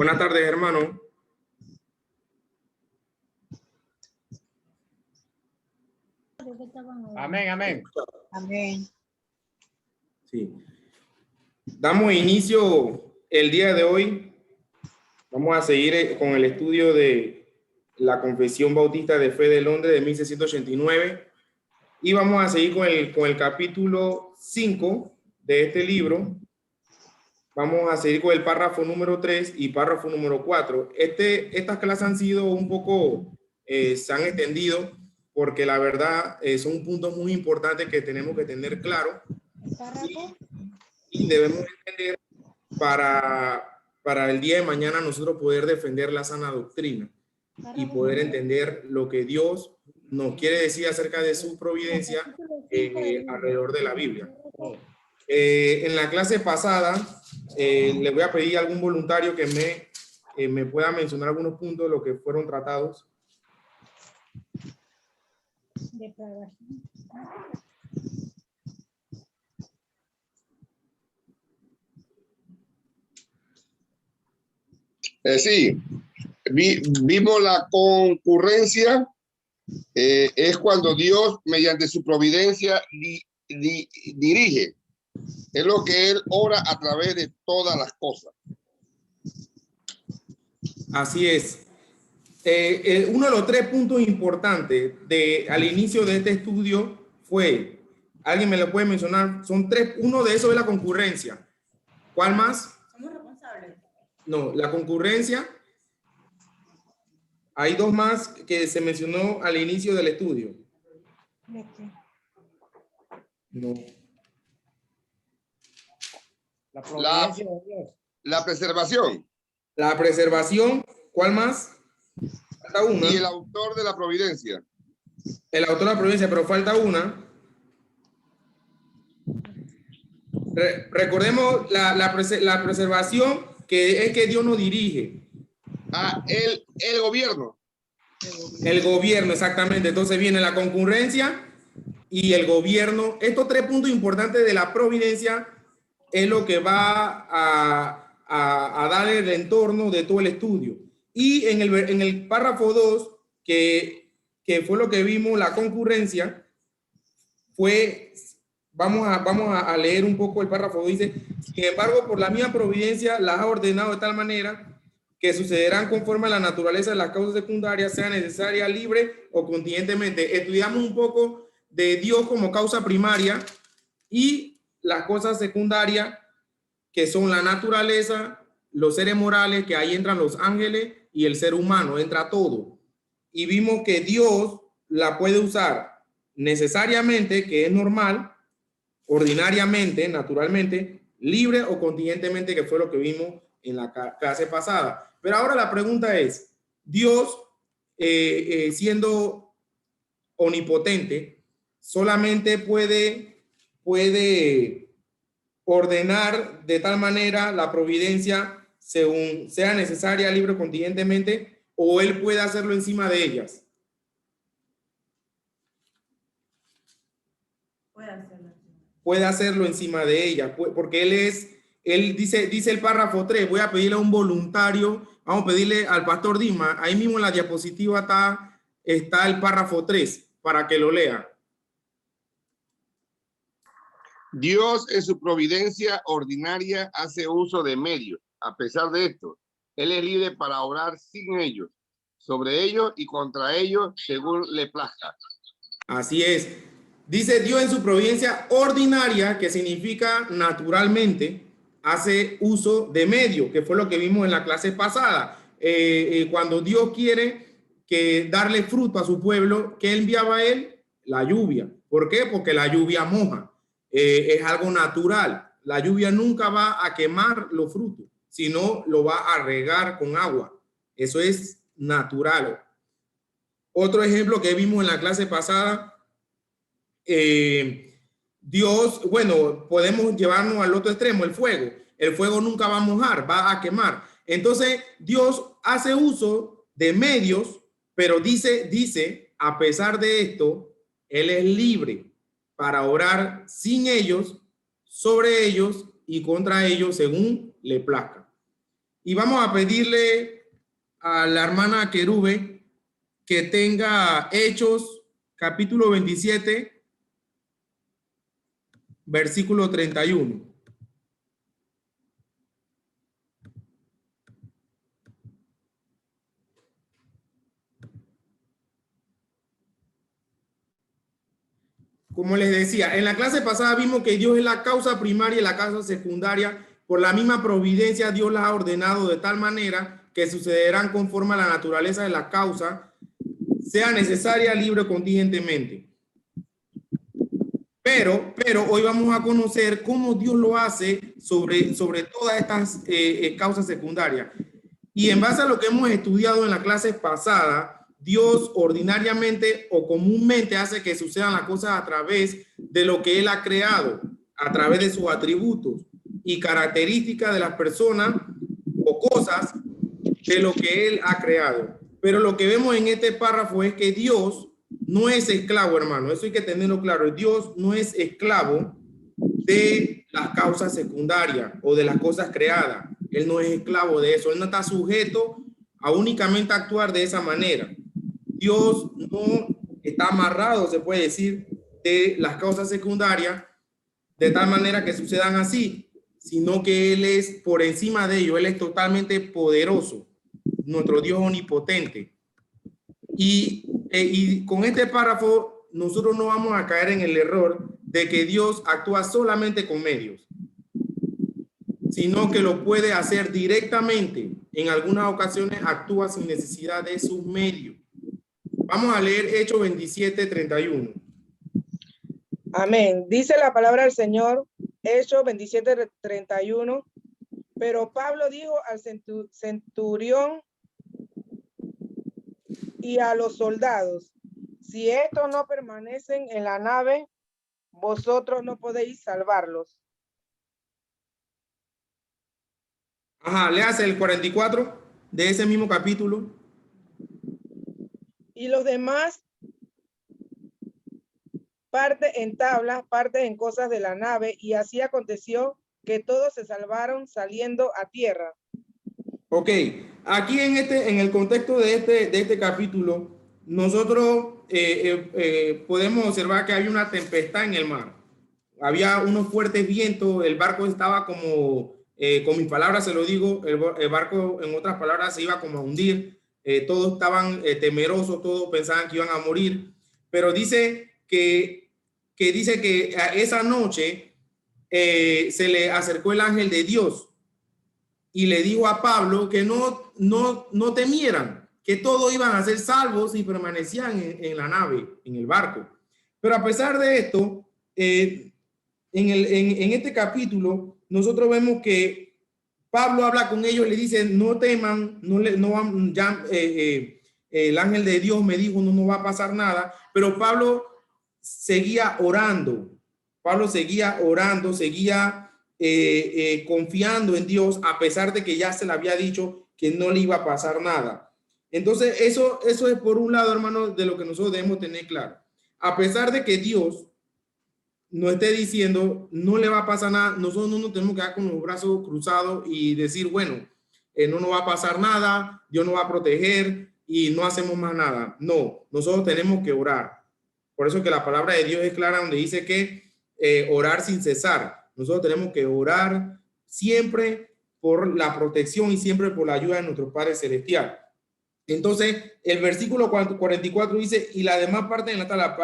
Buenas tardes, hermano. Amén, amén. Amén. Sí. Damos inicio el día de hoy. Vamos a seguir con el estudio de la Confesión Bautista de Fe de Londres de 1689 y vamos a seguir con el capítulo 5 de este libro. Vamos a seguir con el párrafo número 3 y párrafo número 4. Estas clases han sido un poco, se han extendido porque la verdad son puntos muy importantes que tenemos que tener claro y debemos entender para el día de mañana nosotros poder defender la sana doctrina y poder entender lo que Dios nos quiere decir acerca de su providencia alrededor de la Biblia. En la clase pasada le voy a pedir a algún voluntario que me pueda mencionar algunos puntos de lo que fueron tratados. Sí, vimos la concurrencia, es cuando Dios mediante su providencia dirige, es lo que Él obra a través de todas las cosas. Así es. Uno de los 3 puntos importantes al inicio de este estudio fue, ¿alguien me lo puede mencionar? Son 3, uno de esos es la concurrencia. ¿Cuál más? Somos responsables. No, la concurrencia. Hay 2 más que se mencionó al inicio del estudio. No. La providencia de Dios. La preservación. La preservación. ¿Cuál más? Falta una. Y el autor de la providencia. El autor de la providencia, pero falta una. Recordemos la preservación, que es que Dios nos dirige. El gobierno. El gobierno, exactamente. Entonces viene la concurrencia y el gobierno. Estos 3 puntos importantes de la providencia es lo que va a darle el entorno de todo el estudio. Y en el párrafo 2, que fue lo que vimos, la concurrencia, fue, vamos a leer un poco el párrafo, dice, sin embargo, por la misma providencia las ha ordenado de tal manera que sucederán conforme a la naturaleza de las causas secundarias, sea necesaria, libre o contingentemente. Estudiamos un poco de Dios como causa primaria y las cosas secundarias, que son la naturaleza, los seres morales, que ahí entran los ángeles y el ser humano, entra todo. Y vimos que Dios la puede usar necesariamente, que es normal, ordinariamente, naturalmente, libre o contingentemente, que fue lo que vimos en la clase pasada. Pero ahora la pregunta es, Dios, siendo omnipotente, solamente puede ordenar de tal manera la providencia según sea necesaria, libre o contingentemente, o él puede hacerlo encima de ellas. Puede hacerlo encima de ellas, porque él dice el párrafo 3, voy a pedirle a un voluntario, vamos a pedirle al pastor Dima, ahí mismo en la diapositiva está el párrafo 3, para que lo lea. Dios en su providencia ordinaria hace uso de medios. A pesar de esto, Él es libre para obrar sin ellos, sobre ellos y contra ellos, según le plazca. Así es. Dice Dios en su providencia ordinaria, que significa naturalmente, hace uso de medios, que fue lo que vimos en la clase pasada. Cuando Dios quiere darle fruto a su pueblo, ¿qué enviaba a él? La lluvia. ¿Por qué? Porque la lluvia moja. Es algo natural. La lluvia nunca va a quemar los frutos, sino lo va a regar con agua. Eso es natural. Otro ejemplo que vimos en la clase pasada, Dios, bueno, podemos llevarnos al otro extremo, el fuego. El fuego nunca va a mojar, va a quemar. Entonces, Dios hace uso de medios, pero dice, a pesar de esto, Él es libre para orar sin ellos, sobre ellos y contra ellos, según le plazca. Y vamos a pedirle a la hermana Querube que tenga Hechos, capítulo 27, versículo 31. Como les decía, en la clase pasada vimos que Dios es la causa primaria y la causa secundaria. Por la misma providencia, Dios las ha ordenado de tal manera que sucederán conforme a la naturaleza de la causa, sea necesaria, libre o contingentemente. Pero hoy vamos a conocer cómo Dios lo hace sobre todas estas causas secundarias. Y en base a lo que hemos estudiado en la clase pasada, Dios ordinariamente o comúnmente hace que sucedan las cosas a través de lo que Él ha creado, a través de sus atributos y características de las personas o cosas de lo que Él ha creado. Pero lo que vemos en este párrafo es que Dios no es esclavo, hermano. Eso hay que tenerlo claro. Dios no es esclavo de las causas secundarias o de las cosas creadas. Él no es esclavo de eso. Él no está sujeto a únicamente actuar de esa manera. Dios no está amarrado, se puede decir, de las causas secundarias de tal manera que sucedan así, sino que Él es por encima de ello. Él es totalmente poderoso, nuestro Dios omnipotente. Y con este párrafo nosotros no vamos a caer en el error de que Dios actúa solamente con medios, sino que lo puede hacer directamente. En algunas ocasiones actúa sin necesidad de sus medios. Vamos a leer Hechos 27, 31. Amén. Dice la palabra del Señor, Hechos 27, 31. Pero Pablo dijo al centurión y a los soldados: si estos no permanecen en la nave, vosotros no podéis salvarlos. Ajá, le hace el 44 de ese mismo capítulo. Y los demás, parte en tablas, parte en cosas de la nave, y así aconteció que todos se salvaron saliendo a tierra. Ok, aquí en el contexto de este capítulo, nosotros podemos observar que hay una tempestad en el mar. Había unos fuertes vientos, el barco estaba como, con mis palabras se lo digo, el barco en otras palabras se iba como a hundir. Todos estaban temerosos, todos pensaban que iban a morir, pero dice que esa noche se le acercó el ángel de Dios y le dijo a Pablo que no temieran, que todos iban a ser salvos y permanecían en la nave, en el barco. Pero a pesar de esto, en este capítulo, nosotros vemos que Pablo habla con ellos, le dice, no teman, el ángel de Dios me dijo, no va a pasar nada, pero Pablo seguía orando, seguía confiando en Dios, a pesar de que ya se le había dicho que no le iba a pasar nada. Entonces, eso es por un lado, hermano, de lo que nosotros debemos tener claro. A pesar de que Dios no esté diciendo, no le va a pasar nada, nosotros no nos tenemos que quedar con los brazos cruzados y decir, bueno, no nos va a pasar nada, Dios nos va a proteger y no hacemos más nada. No, nosotros tenemos que orar. Por eso que la palabra de Dios es clara, donde dice que orar sin cesar. Nosotros tenemos que orar siempre por la protección y siempre por la ayuda de nuestro Padre Celestial. Entonces, el versículo 44 dice, y la demás parte en la tabla,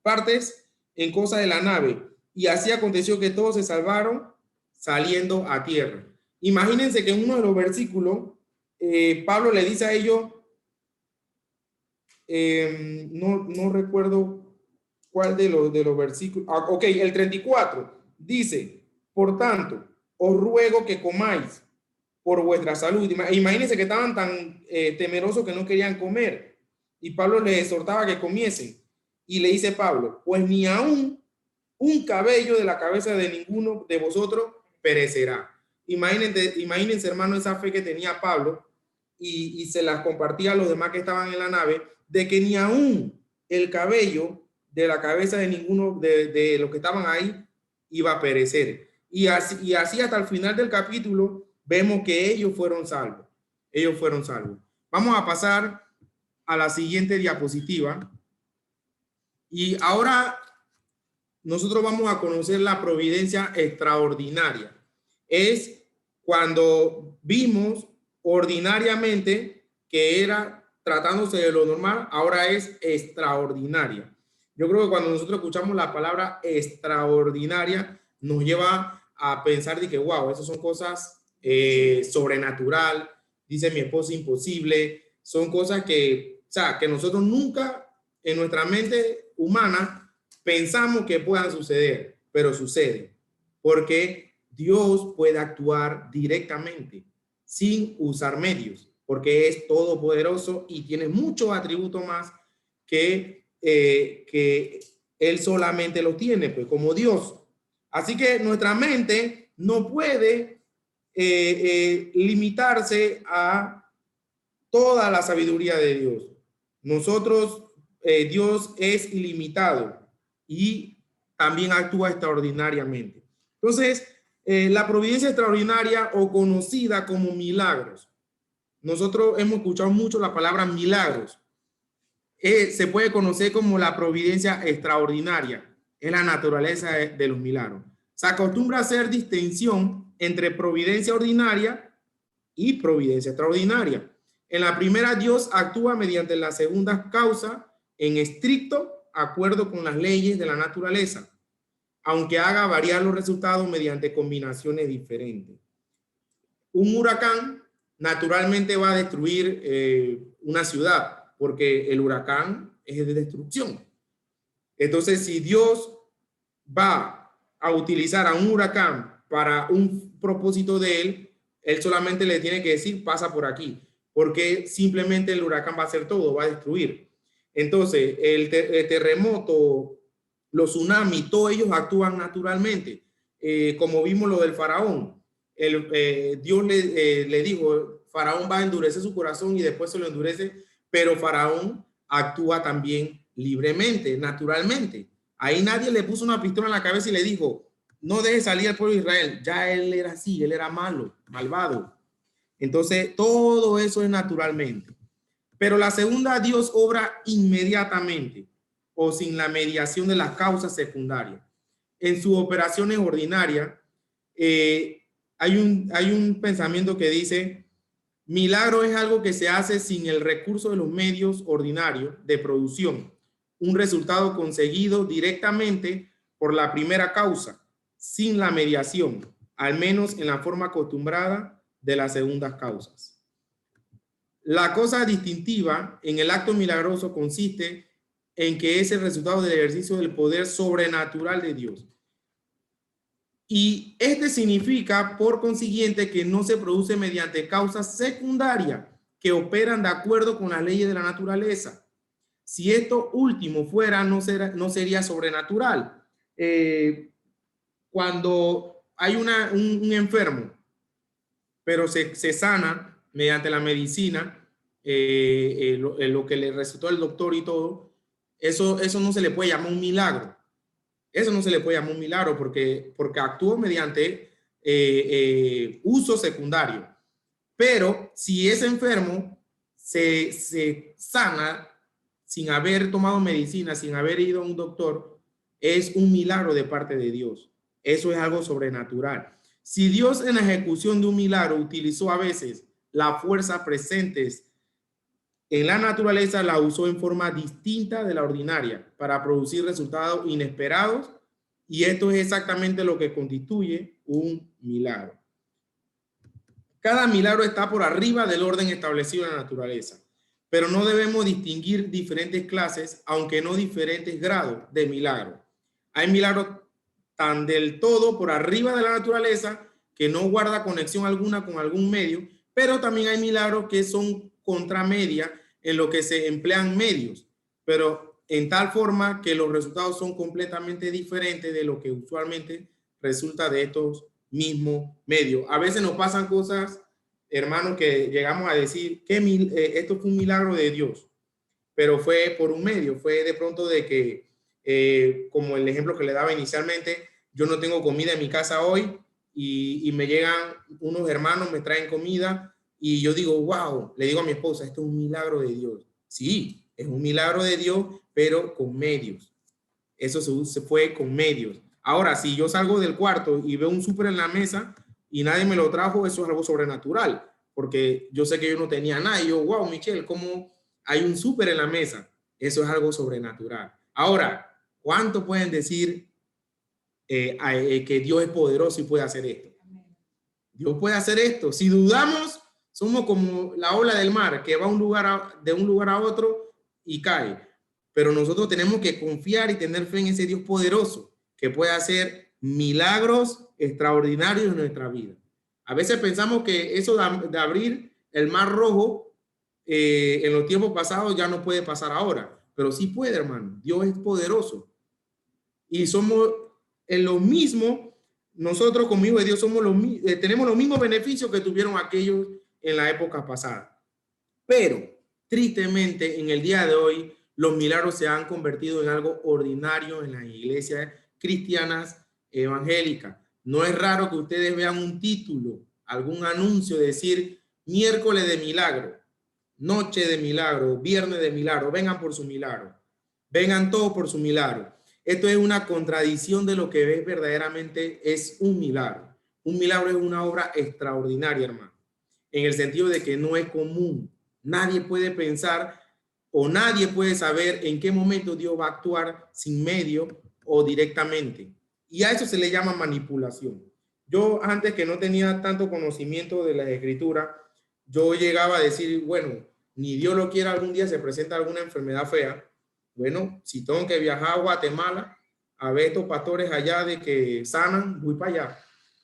partes en cosas de la nave. Y así aconteció que todos se salvaron saliendo a tierra. Imagínense que en uno de los versículos, Pablo le dice a ellos, no recuerdo cuál de los versículos. Ok, el 34 dice, por tanto, os ruego que comáis por vuestra salud. Imagínense que estaban tan temerosos que no querían comer. Y Pablo les exhortaba que comiesen. Y le dice Pablo, pues ni aún un cabello de la cabeza de ninguno de vosotros perecerá. Imagínense, hermano, esa fe que tenía Pablo y se las compartía a los demás que estaban en la nave, de que ni aún el cabello de la cabeza de ninguno de los que estaban ahí iba a perecer. Y así hasta el final del capítulo, vemos que ellos fueron salvos. Ellos fueron salvos. Vamos a pasar a la siguiente diapositiva. Y ahora nosotros vamos a conocer la providencia extraordinaria. Es cuando vimos ordinariamente que era tratándose de lo normal, ahora es extraordinaria. Yo creo que cuando nosotros escuchamos la palabra extraordinaria, nos lleva a pensar de que, wow, esas son cosas sobrenatural, dice mi esposa, imposible, son cosas que, o sea, que nosotros nunca en nuestra mente humana pensamos que puedan suceder, pero sucede, porque Dios puede actuar directamente, sin usar medios, porque es todopoderoso y tiene muchos atributos más que Él solamente los tiene, pues como Dios. Así que nuestra mente no puede limitarse a toda la sabiduría de Dios. Nosotros, Dios es ilimitado y también actúa extraordinariamente. Entonces, la providencia extraordinaria o conocida como milagros. Nosotros hemos escuchado mucho la palabra milagros. Se puede conocer como la providencia extraordinaria. Es la naturaleza de los milagros. Se acostumbra a hacer distinción entre providencia ordinaria y providencia extraordinaria. En la primera, Dios actúa mediante la segunda causa en estricto acuerdo con las leyes de la naturaleza, aunque haga variar los resultados mediante combinaciones diferentes. Un huracán naturalmente va a destruir una ciudad, porque el huracán es de destrucción. Entonces, si Dios va a utilizar a un huracán para un propósito de él, él solamente le tiene que decir, pasa por aquí, porque simplemente el huracán va a hacer todo, va a destruir. Entonces, el terremoto, los tsunamis, todos ellos actúan naturalmente. Como vimos lo del faraón, Dios le dijo, faraón va a endurecer su corazón y después se lo endurece, pero faraón actúa también libremente, naturalmente. Ahí nadie le puso una pistola en la cabeza y le dijo, no deje salir al pueblo de Israel. Ya él era así, él era malo, malvado. Entonces, todo eso es naturalmente. Pero la segunda, Dios obra inmediatamente o sin la mediación de las causas secundarias. En sus operaciones ordinarias, hay un pensamiento que dice, milagro es algo que se hace sin el recurso de los medios ordinarios de producción, un resultado conseguido directamente por la primera causa, sin la mediación, al menos en la forma acostumbrada de las segundas causas. La cosa distintiva en el acto milagroso consiste en que es el resultado del ejercicio del poder sobrenatural de Dios. Y este significa, por consiguiente, que no se produce mediante causas secundarias que operan de acuerdo con las leyes de la naturaleza. Si esto último fuera, no sería sobrenatural. Cuando hay un enfermo, pero se sana mediante la medicina, lo que le recetó el doctor y todo, eso no se le puede llamar un milagro. Eso no se le puede llamar un milagro porque actuó mediante uso secundario. Pero si ese enfermo se sana sin haber tomado medicina, sin haber ido a un doctor, es un milagro de parte de Dios. Eso es algo sobrenatural. Si Dios en la ejecución de un milagro utilizó a veces la fuerza presentes en la naturaleza, la usó en forma distinta de la ordinaria para producir resultados inesperados, y esto es exactamente lo que constituye un milagro. Cada milagro está por arriba del orden establecido en la naturaleza, pero no debemos distinguir diferentes clases, aunque no diferentes grados de milagro. Hay milagros tan del todo por arriba de la naturaleza que no guarda conexión alguna con algún medio, pero también hay milagros que son contramedia en lo que se emplean medios, pero en tal forma que los resultados son completamente diferentes de lo que usualmente resulta de estos mismos medios. A veces nos pasan cosas, hermanos, que llegamos a decir que esto fue un milagro de Dios, pero fue por un medio, fue de pronto de que, como el ejemplo que le daba inicialmente, yo no tengo comida en mi casa hoy y me llegan unos hermanos, me traen comida y yo digo, wow, le digo a mi esposa, esto es un milagro de Dios. Sí, es un milagro de Dios, pero con medios. Eso se fue con medios. Ahora, si yo salgo del cuarto y veo un súper en la mesa y nadie me lo trajo, eso es algo sobrenatural, porque yo sé que yo no tenía nada. Y yo, wow, Michelle, ¿cómo hay un súper en la mesa? Eso es algo sobrenatural. Ahora, ¿cuánto pueden decir que Dios es poderoso y puede hacer esto? Dios puede hacer esto. Si dudamos, somos como la ola del mar que va de un lugar a otro y cae. Pero nosotros tenemos que confiar y tener fe en ese Dios poderoso que puede hacer milagros extraordinarios en nuestra vida. A veces pensamos que eso de abrir el mar rojo en los tiempos pasados ya no puede pasar ahora, pero sí puede, hermano. Dios es poderoso. Y somos en lo mismo, nosotros como hijos de Dios tenemos los mismos beneficios que tuvieron aquellos en la época pasada. Pero, tristemente, en el día de hoy, los milagros se han convertido en algo ordinario en las iglesias cristianas evangélicas. No es raro que ustedes vean un título, algún anuncio, decir miércoles de milagro, noche de milagro, viernes de milagro, vengan por su milagro, vengan todos por su milagro. Esto es una contradicción de lo que verdaderamente es un milagro. Un milagro es una obra extraordinaria, hermano, en el sentido de que no es común. Nadie puede pensar o nadie puede saber en qué momento Dios va a actuar sin medio o directamente. Y a eso se le llama manipulación. Yo antes, que no tenía tanto conocimiento de la escritura, yo llegaba a decir, bueno, ni Dios lo quiera, algún día se presenta alguna enfermedad fea. Bueno, si tengo que viajar a Guatemala a ver estos pastores allá de que sanan, voy para allá.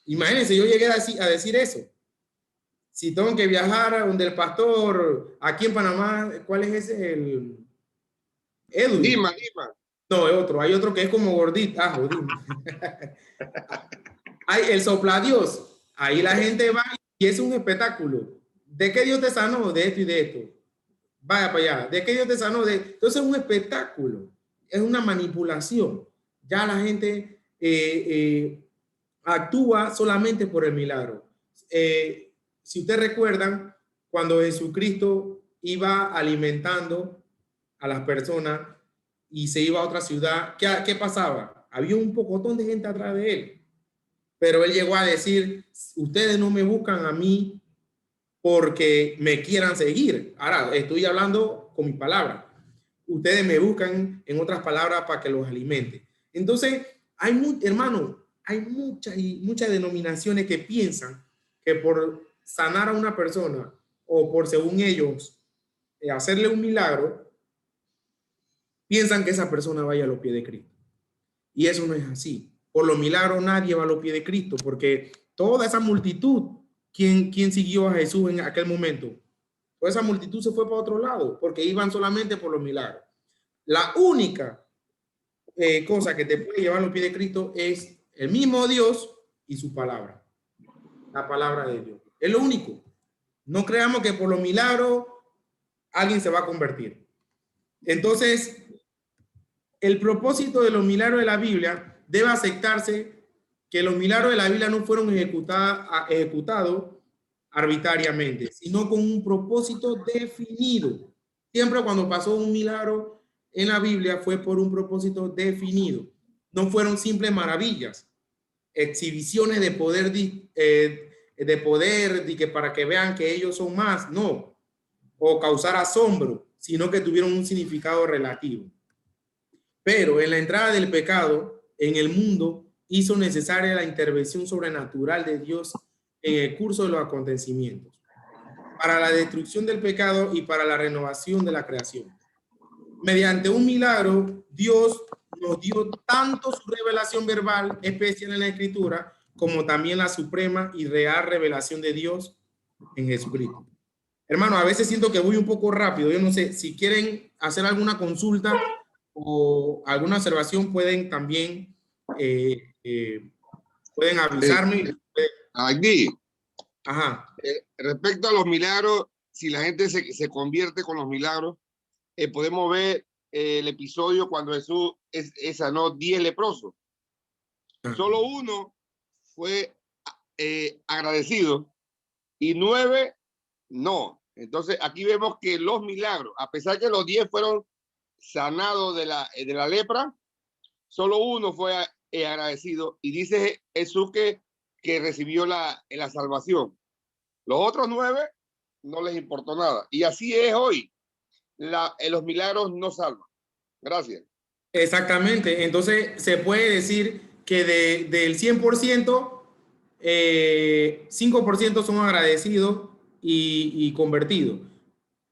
Imagínense, yo llegué a decir eso. Si tengo que viajar a donde el pastor, aquí en Panamá, ¿cuál es ese? El Edwin. Dima. No, es otro. Hay otro que es como gordito. Ah, jodido. Hay el sopladios. Ahí la gente va y es un espectáculo. ¿De qué Dios te sanó? De esto y de esto. Vaya para allá. ¿De qué Dios te sanó? Entonces es un espectáculo. Es una manipulación. Ya la gente actúa solamente por el milagro. Si ustedes recuerdan, cuando Jesucristo iba alimentando a las personas y se iba a otra ciudad, ¿qué pasaba? Había un pocotón de gente atrás de él. Pero él llegó a decir, ustedes no me buscan a mí porque me quieran seguir. Ahora, estoy hablando con mis palabras. Ustedes me buscan, en otras palabras, para que los alimente. Entonces, hermano, hay muchas denominaciones que piensan que por sanar a una persona o por, según ellos, hacerle un milagro, piensan que esa persona vaya a los pies de Cristo. Y eso no es así. Por los milagros nadie va a los pies de Cristo, porque toda esa multitud, ¿quién siguió a Jesús en aquel momento? Toda esa multitud se fue para otro lado, porque iban solamente por los milagros. La única cosa que te puede llevar a los pies de Cristo es el mismo Dios y su palabra. La palabra de Dios. Es lo único. No creamos que por los milagros alguien se va a convertir. Entonces, el propósito de los milagros de la Biblia debe aceptarse que los milagros de la Biblia no fueron ejecutados arbitrariamente, sino con un propósito definido. Siempre cuando pasó un milagro en la Biblia fue por un propósito definido. No fueron simples maravillas, exhibiciones de poder, que para que vean que ellos son más, no, o causar asombro, sino que tuvieron un significado relativo. Pero en la entrada del pecado en el mundo hizo necesaria la intervención sobrenatural de Dios en el curso de los acontecimientos, para la destrucción del pecado y para la renovación de la creación. Mediante un milagro, Dios nos dio tanto su revelación verbal especial en la Escritura, como también la suprema y real revelación de Dios en Jesucristo. Hermano, a veces siento que voy un poco rápido. Yo no sé, si quieren hacer alguna consulta o alguna observación, pueden también pueden avisarme. Aquí, Ajá. respecto a los milagros, si la gente se convierte con los milagros, podemos ver el episodio cuando Jesús sanó 10 leprosos. Ajá. Solo uno fue agradecidos y 9 no. Entonces aquí vemos que los milagros, a pesar que los 10 fueron sanados de la lepra, solo uno fue agradecido y dice Jesús que recibió la salvación. Los otros 9 no les importó nada. Y así es hoy. Los milagros no salvan. Gracias. Exactamente. Entonces, se puede decir que del 100%, 5% son agradecidos y convertidos.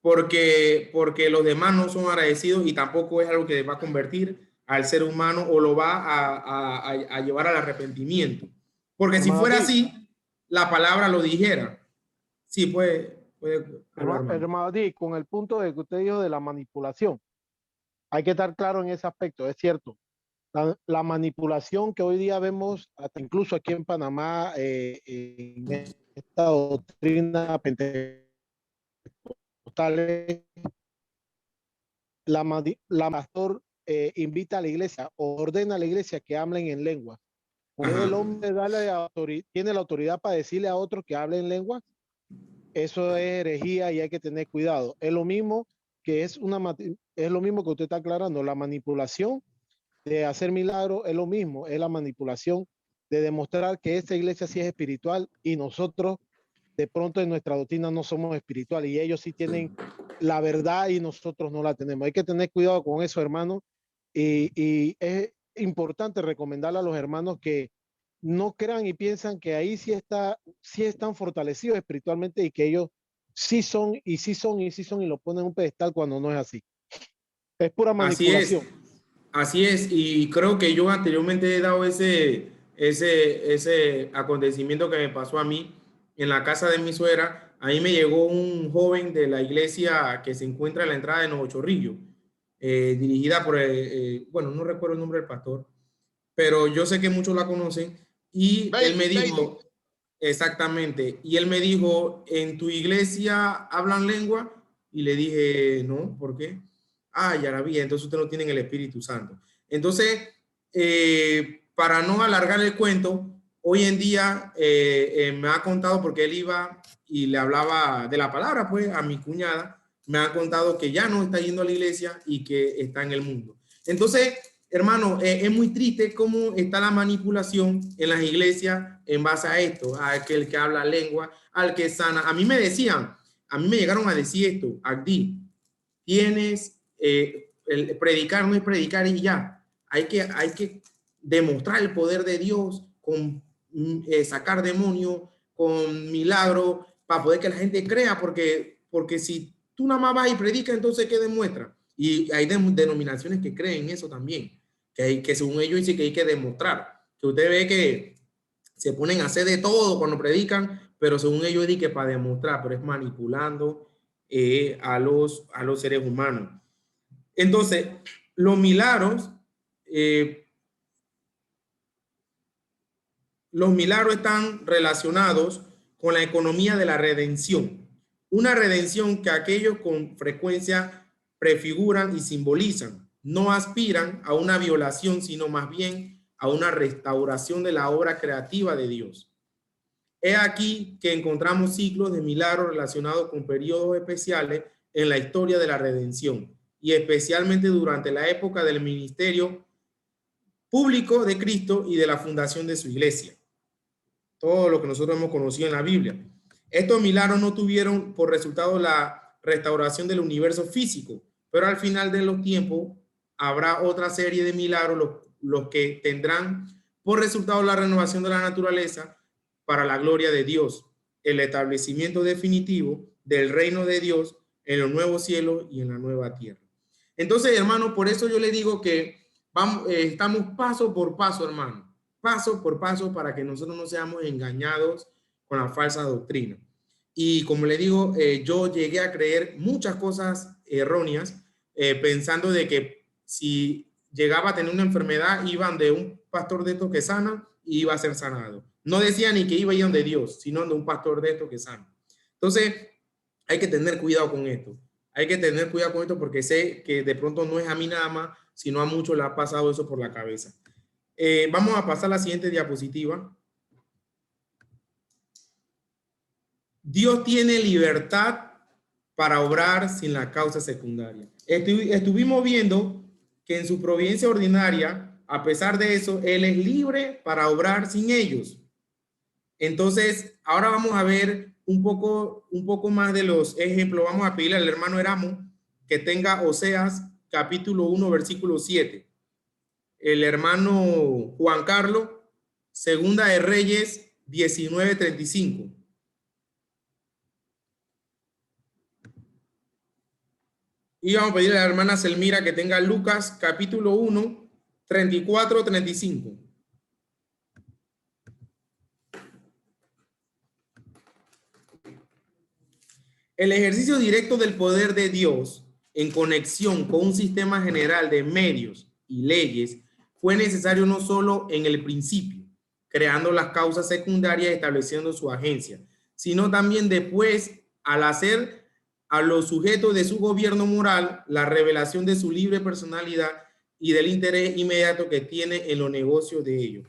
Porque los demás no son agradecidos y tampoco es algo que va a convertir al ser humano o lo va a llevar al arrepentimiento. Porque si fuera así, la palabra lo dijera. Sí, puede hablar, hermano Di, con el punto de que usted dijo de la manipulación, hay que estar claro en ese aspecto, es cierto. La manipulación que hoy día vemos, hasta incluso aquí en Panamá, en esta doctrina pentecostal, la pastor invita a la iglesia, ordena a la iglesia que hablen en lengua. ¿Puede el hombre tiene la autoridad para decirle a otros que hablen en lengua? Eso es herejía y hay que tener cuidado. Es lo mismo que es lo mismo que usted está aclarando. La manipulación de hacer milagros es lo mismo, es la manipulación de demostrar que esta iglesia sí es espiritual y nosotros de pronto en nuestra doctrina no somos espirituales y ellos sí tienen la verdad y nosotros no la tenemos. Hay que tener cuidado con eso, hermano, y es importante recomendarle a los hermanos que no crean y piensan que ahí sí están fortalecidos espiritualmente y que ellos sí son y lo ponen en un pedestal cuando no es así. Es pura manipulación. Así es, y creo que yo anteriormente he dado ese acontecimiento que me pasó a mí en la casa de mi suegra. Ahí me llegó un joven de la iglesia que se encuentra en la entrada de Nuevo Chorrillo, dirigida por, bueno, no recuerdo el nombre del pastor, pero yo sé que muchos la conocen, y él me dijo, exactamente, y él me dijo, ¿en tu iglesia hablan lengua? Y le dije, no, ¿por qué? Ah, ya la vi, entonces ustedes no tienen el Espíritu Santo. Entonces, para no alargar el cuento, hoy en día me ha contado, porque él iba y le hablaba de la palabra, pues, a mi cuñada, me ha contado que ya no está yendo a la iglesia y que está en el mundo. Entonces, hermano, es muy triste cómo está la manipulación en las iglesias en base a esto, a aquel que habla lengua, al que sana. A mí me llegaron a decir esto, Agdi, tienes, el predicar no es predicar y ya, hay que demostrar el poder de Dios con sacar demonios, con milagros, para poder que la gente crea, porque si tú nada más vas y predicas, entonces ¿qué demuestra? Y hay denominaciones que creen eso también, que según ellos dicen que hay que demostrar, que usted ve que se ponen a hacer de todo cuando predican, pero según ellos dicen que para demostrar, pero es manipulando a los seres humanos. Entonces, los milagros están relacionados con la economía de la redención. Una redención que aquellos con frecuencia prefiguran y simbolizan. No aspiran a una violación, sino más bien a una restauración de la obra creativa de Dios. He aquí que encontramos ciclos de milagros relacionados con periodos especiales en la historia de la redención, y especialmente durante la época del ministerio público de Cristo y de la fundación de su iglesia. Todo lo que nosotros hemos conocido en la Biblia. Estos milagros no tuvieron por resultado la restauración del universo físico, pero al final de los tiempos habrá otra serie de milagros, los que tendrán por resultado la renovación de la naturaleza para la gloria de Dios, el establecimiento definitivo del reino de Dios en los nuevos cielos y en la nueva tierra. Entonces, hermano, por eso yo le digo que estamos paso por paso, hermano, paso por paso, para que nosotros no seamos engañados con la falsa doctrina. Y como le digo, yo llegué a creer muchas cosas erróneas, pensando de que si llegaba a tener una enfermedad, iban de un pastor de estos que sana y iba a ser sanado. No decía ni que iba a ir donde Dios, sino de un pastor de estos que sana. Entonces, hay que tener cuidado con esto. Hay que tener cuidado con esto, porque sé que de pronto no es a mí nada más, sino a muchos le ha pasado eso por la cabeza. Vamos a pasar a la siguiente diapositiva. Dios tiene libertad para obrar sin la causa secundaria. Estuvimos viendo que en su providencia ordinaria, a pesar de eso, Él es libre para obrar sin ellos. Entonces, ahora vamos a ver un poco más de los ejemplos. Vamos a pedirle al hermano Eramo que tenga Oseas capítulo 1, versículo 7. El hermano Juan Carlos, Segunda de Reyes 19:35. Y vamos a pedirle a la hermana Selmira que tenga Lucas capítulo 1, 34-35. El ejercicio directo del poder de Dios en conexión con un sistema general de medios y leyes fue necesario no solo en el principio, creando las causas secundarias y estableciendo su agencia, sino también después al hacer a los sujetos de su gobierno moral la revelación de su libre personalidad y del interés inmediato que tiene en los negocios de ellos.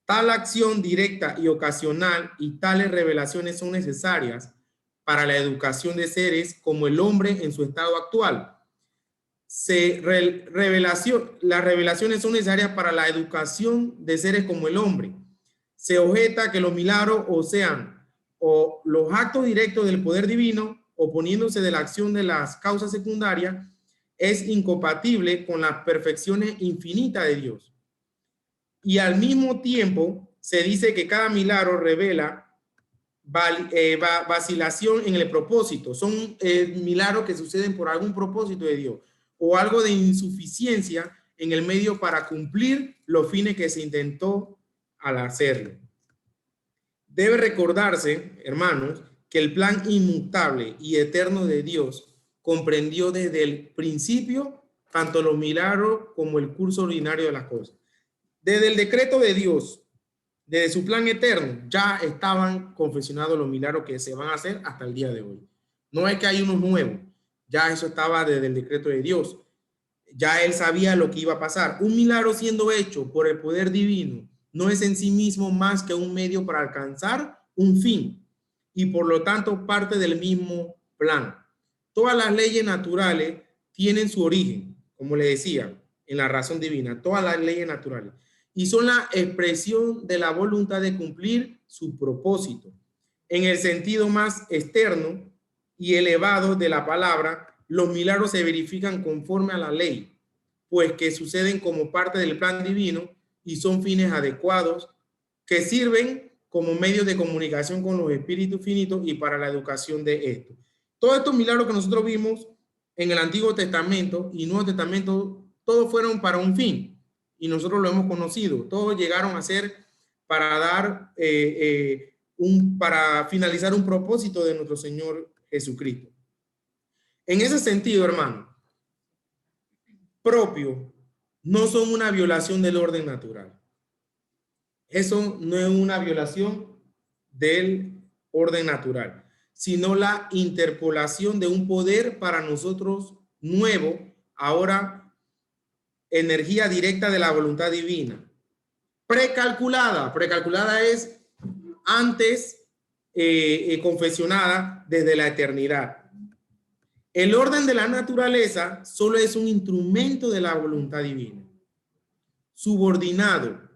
Tal acción directa y ocasional y tales revelaciones son necesarias para la educación de seres como el hombre en su estado actual. Las revelaciones son necesarias para la educación de seres como el hombre. Se objeta que los milagros o los actos directos del poder divino, oponiéndose de la acción de las causas secundarias, es incompatible con las perfecciones infinitas de Dios. Y al mismo tiempo se dice que cada milagro revela vacilación en el propósito. Son milagros que suceden por algún propósito de Dios o algo de insuficiencia en el medio para cumplir los fines que se intentó al hacerlo. Debe recordarse, hermanos, que el plan inmutable y eterno de Dios comprendió desde el principio tanto los milagros como el curso ordinario de las cosas. Desde el decreto de Dios, desde su plan eterno, ya estaban confeccionados los milagros que se van a hacer hasta el día de hoy. No es que hay unos nuevos, ya eso estaba desde el decreto de Dios. Ya él sabía lo que iba a pasar. Un milagro siendo hecho por el poder divino no es en sí mismo más que un medio para alcanzar un fin y por lo tanto parte del mismo plan. Todas las leyes naturales tienen su origen, como le decía, en la razón divina, todas las leyes naturales. Y son la expresión de la voluntad de cumplir su propósito. En el sentido más externo y elevado de la palabra, los milagros se verifican conforme a la ley, pues que suceden como parte del plan divino y son fines adecuados que sirven como medios de comunicación con los espíritus finitos y para la educación de estos. Todos estos milagros que nosotros vimos en el Antiguo Testamento y Nuevo Testamento, todos fueron para un fin. Y nosotros lo hemos conocido. Todos llegaron a ser para dar para finalizar un propósito de nuestro Señor Jesucristo. En ese sentido, hermano, propio no son una violación del orden natural. Eso no es una violación del orden natural, sino la interpolación de un poder para nosotros nuevo, ahora energía directa de la voluntad divina. Precalculada es antes confesionada desde la eternidad. El orden de la naturaleza solo es un instrumento de la voluntad divina, subordinado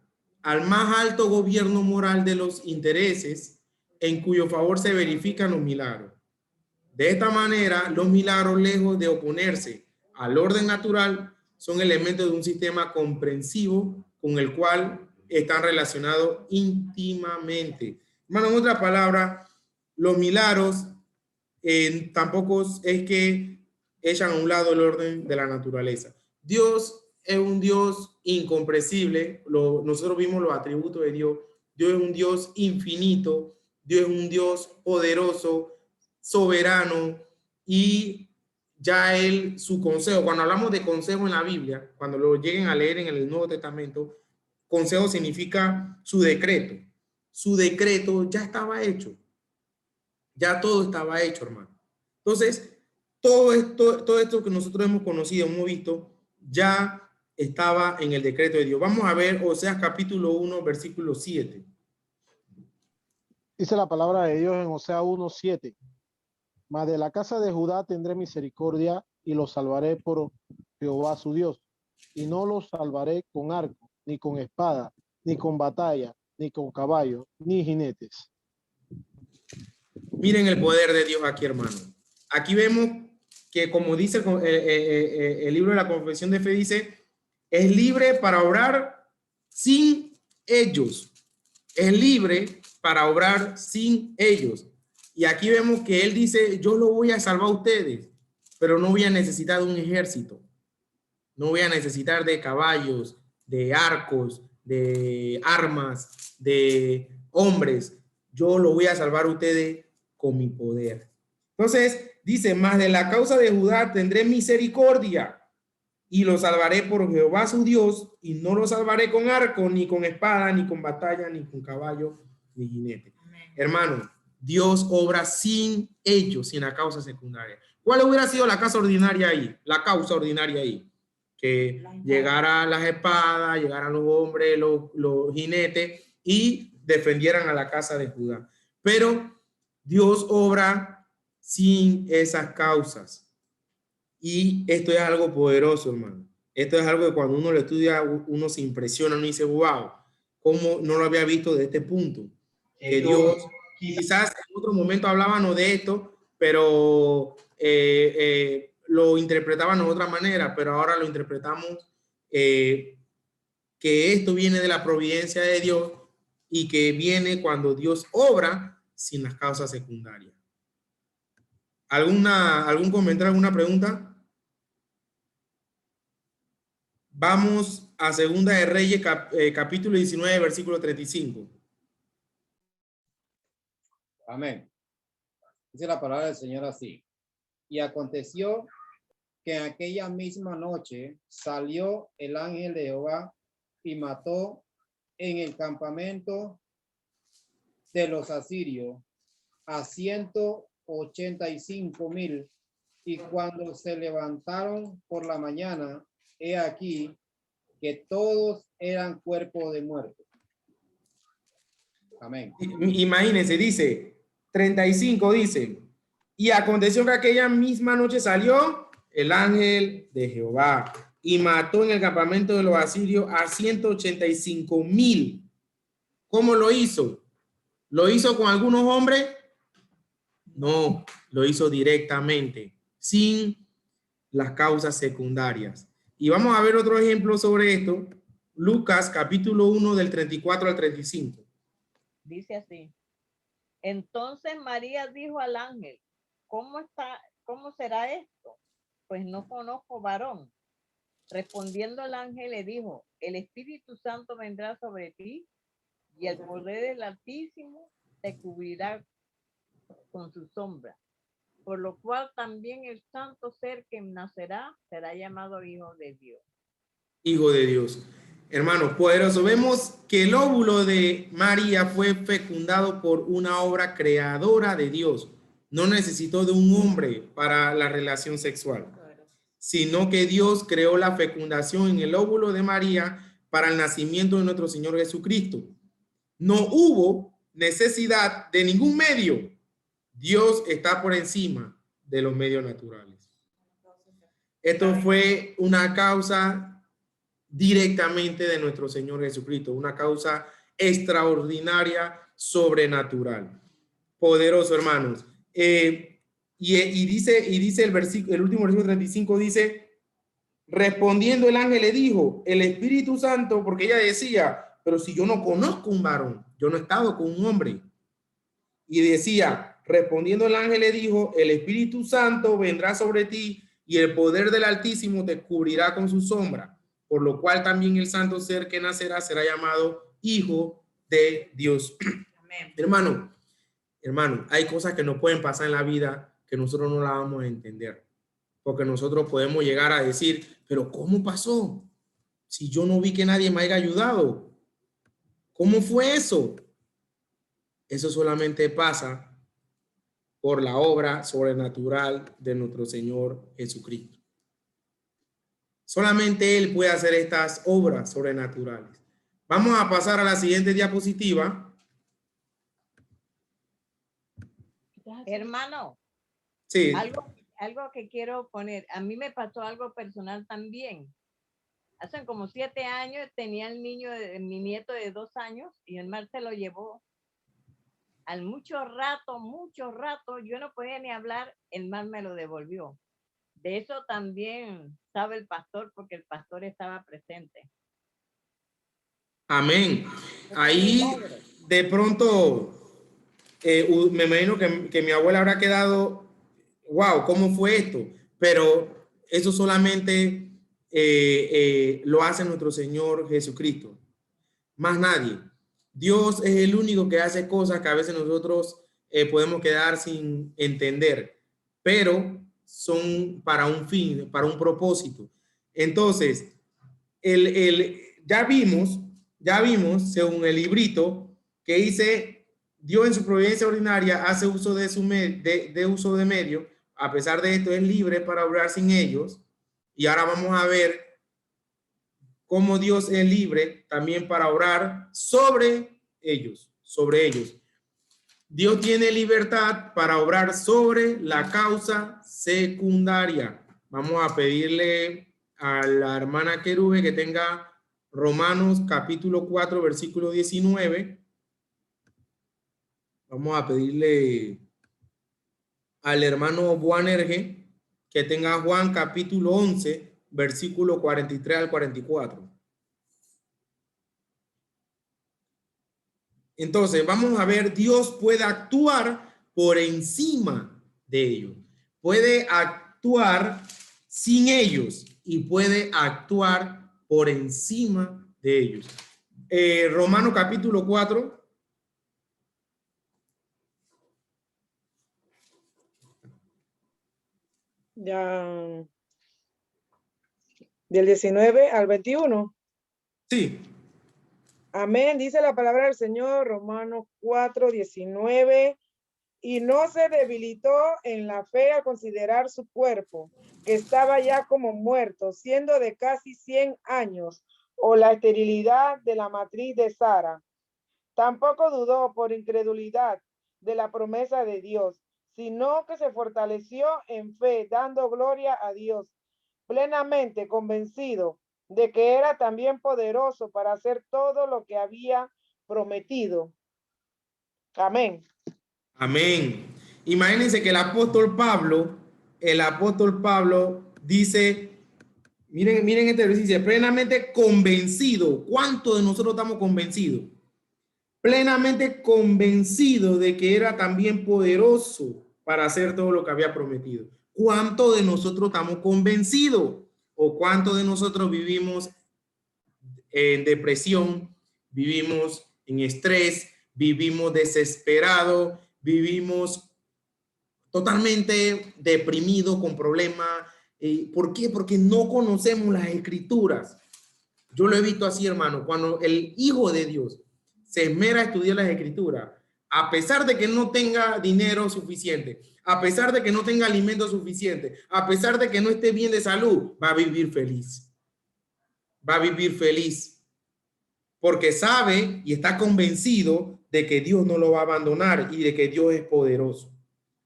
al más alto gobierno moral de los intereses en cuyo favor se verifican los milagros. De esta manera, los milagros, lejos de oponerse al orden natural, son elementos de un sistema comprensivo con el cual están relacionados íntimamente. Hermano, en otras palabras, los milagros tampoco es que echan a un lado el orden de la naturaleza. Dios es un Dios incomprensible. Nosotros vimos los atributos de Dios. Dios es un Dios infinito. Dios es un Dios poderoso, soberano, y ya él, su consejo, cuando hablamos de consejo en la Biblia, cuando lo lleguen a leer en el Nuevo Testamento, consejo significa su decreto. Su decreto ya estaba hecho. Ya todo estaba hecho, hermano. Entonces, todo esto que nosotros hemos conocido, hemos visto, ya estaba en el decreto de Dios. Vamos a ver Oseas capítulo 1, versículo 7. Dice la palabra de Dios en Osea 1:7. Mas de la casa de Judá tendré misericordia y los salvaré por Jehová su Dios. Y no los salvaré con arco, ni con espada, ni con batalla, ni con caballo, ni jinetes. Miren el poder de Dios aquí, hermano. Aquí vemos que, como dice el libro de la Confesión de Fe, dice, es libre para obrar sin ellos. Es libre para obrar sin ellos. Y aquí vemos que él dice, yo lo voy a salvar a ustedes, pero no voy a necesitar de un ejército. No voy a necesitar de caballos, de arcos, de armas, de hombres. Yo lo voy a salvar a ustedes con mi poder. Entonces, dice, más de la causa de Judá tendré misericordia y lo salvaré por Jehová su Dios, y no lo salvaré con arco, ni con espada, ni con batalla, ni con caballo, ni jinete. Hermano, Dios obra sin ellos, sin la causa secundaria. ¿Cuál hubiera sido la causa ordinaria ahí? La causa ordinaria ahí. Que llegaran las espadas, llegaran los hombres, los jinetes y defendieran a la casa de Judá. Pero Dios obra sin esas causas. Y esto es algo poderoso, hermano. Esto es algo que cuando uno lo estudia, uno se impresiona, uno dice, wow, ¿cómo no lo había visto de este punto? Que Dios, quizás en otro momento hablábamos de esto, pero lo interpretaban de otra manera, pero ahora lo interpretamos que esto viene de la providencia de Dios y que viene cuando Dios obra sin las causas secundarias. ¿Algún comentario, alguna pregunta? Vamos a Segunda de Reyes, capítulo 19, versículo 35. Amén. Dice la palabra del Señor así. Y aconteció que en aquella misma noche salió el ángel de Jehová y mató en el campamento de los asirios a 185,000. Y cuando se levantaron por la mañana, he aquí que todos eran cuerpos de muertos. Amén. Imagínense, dice 35, dice, y aconteció que aquella misma noche salió el ángel de Jehová y mató en el campamento de los asirios a 185,000. ¿Cómo lo hizo? ¿Lo hizo con algunos hombres? No, lo hizo directamente, sin las causas secundarias. Y vamos a ver otro ejemplo sobre esto. Lucas capítulo 1 del 34 al 35. Dice así. Entonces María dijo al ángel, ¿cómo será esto? Pues no conozco varón. Respondiendo el ángel le dijo, el Espíritu Santo vendrá sobre ti y el poder del Altísimo te cubrirá con su sombra. Por lo cual también el santo ser que nacerá será llamado Hijo de Dios. Hijo de Dios. Hermanos, poderoso. Vemos que el óvulo de María fue fecundado por una obra creadora de Dios. No necesitó de un hombre para la relación sexual, sino que Dios creó la fecundación en el óvulo de María para el nacimiento de nuestro Señor Jesucristo. No hubo necesidad de ningún medio. Dios está por encima de los medios naturales. Esto fue una causa directamente de nuestro Señor Jesucristo, una causa extraordinaria, sobrenatural. Poderoso, hermanos. Y dice el último versículo 35, dice, respondiendo el ángel le dijo, el Espíritu Santo, porque ella decía, pero si yo no conozco un varón, yo no he estado con un hombre. Y decía, respondiendo el ángel le dijo, el Espíritu Santo vendrá sobre ti y el poder del Altísimo te cubrirá con su sombra, por lo cual también el santo ser que nacerá será llamado Hijo de Dios. Amén. Hermano, hay cosas que no pueden pasar en la vida que nosotros no la vamos a entender, porque nosotros podemos llegar a decir, pero ¿cómo pasó? Si yo no vi que nadie me haya ayudado, ¿cómo fue eso? Eso solamente pasa por la obra sobrenatural de nuestro Señor Jesucristo. Solamente Él puede hacer estas obras sobrenaturales. Vamos a pasar a la siguiente diapositiva. Hermano, Sí. algo que quiero poner. A mí me pasó algo personal también. Hace como 7 años tenía el niño, mi nieto de 2 años, y el mar se lo llevó. Al mucho rato, yo no podía ni hablar, el mar me lo devolvió. De eso también sabe el pastor, porque el pastor estaba presente. Amén. Ahí de pronto me imagino que mi abuela habrá quedado, wow, ¿cómo fue esto? Pero eso solamente lo hace nuestro Señor Jesucristo. Más nadie. Dios es el único que hace cosas que a veces nosotros podemos quedar sin entender, pero son para un fin, para un propósito. Entonces, ya vimos, según el librito, que dice, Dios en su providencia ordinaria hace uso de uso de medios, a pesar de esto es libre para obrar sin ellos, y ahora vamos a ver cómo Dios es libre también para orar sobre ellos. Dios tiene libertad para obrar sobre la causa secundaria. Vamos a pedirle a la hermana Querube que tenga Romanos capítulo 4, versículo 19. Vamos a pedirle al hermano Buanerge que tenga Juan capítulo 11, versículo 43 al 44. Entonces, vamos a ver, Dios puede actuar por encima de ellos. Puede actuar sin ellos y puede actuar por encima de ellos. Romanos capítulo 4. Ya, del 19 al 21. Sí. Amén, dice la palabra del Señor, Romanos 4, 19. Y no se debilitó en la fe al considerar su cuerpo, que estaba ya como muerto, siendo de casi 100 años, o la esterilidad de la matriz de Sara. Tampoco dudó por incredulidad de la promesa de Dios, sino que se fortaleció en fe, dando gloria a Dios, plenamente convencido de que era también poderoso para hacer todo lo que había prometido. Amén. Amén. Imagínense que el apóstol Pablo dice, miren este versículo, plenamente convencido. ¿Cuántos de nosotros estamos convencidos? Plenamente convencido de que era también poderoso para hacer todo lo que había prometido. ¿Cuántos de nosotros estamos convencidos? ¿O cuántos de nosotros vivimos en depresión, vivimos en estrés, vivimos desesperados, vivimos totalmente deprimidos con problemas? ¿Por qué? Porque no conocemos las escrituras. Yo lo he visto así, hermano, cuando el Hijo de Dios se esmera a estudiar las escrituras, a pesar de que no tenga dinero suficiente, a pesar de que no tenga alimento suficiente, a pesar de que no esté bien de salud, va a vivir feliz. Va a vivir feliz porque sabe y está convencido de que Dios no lo va a abandonar y de que Dios es poderoso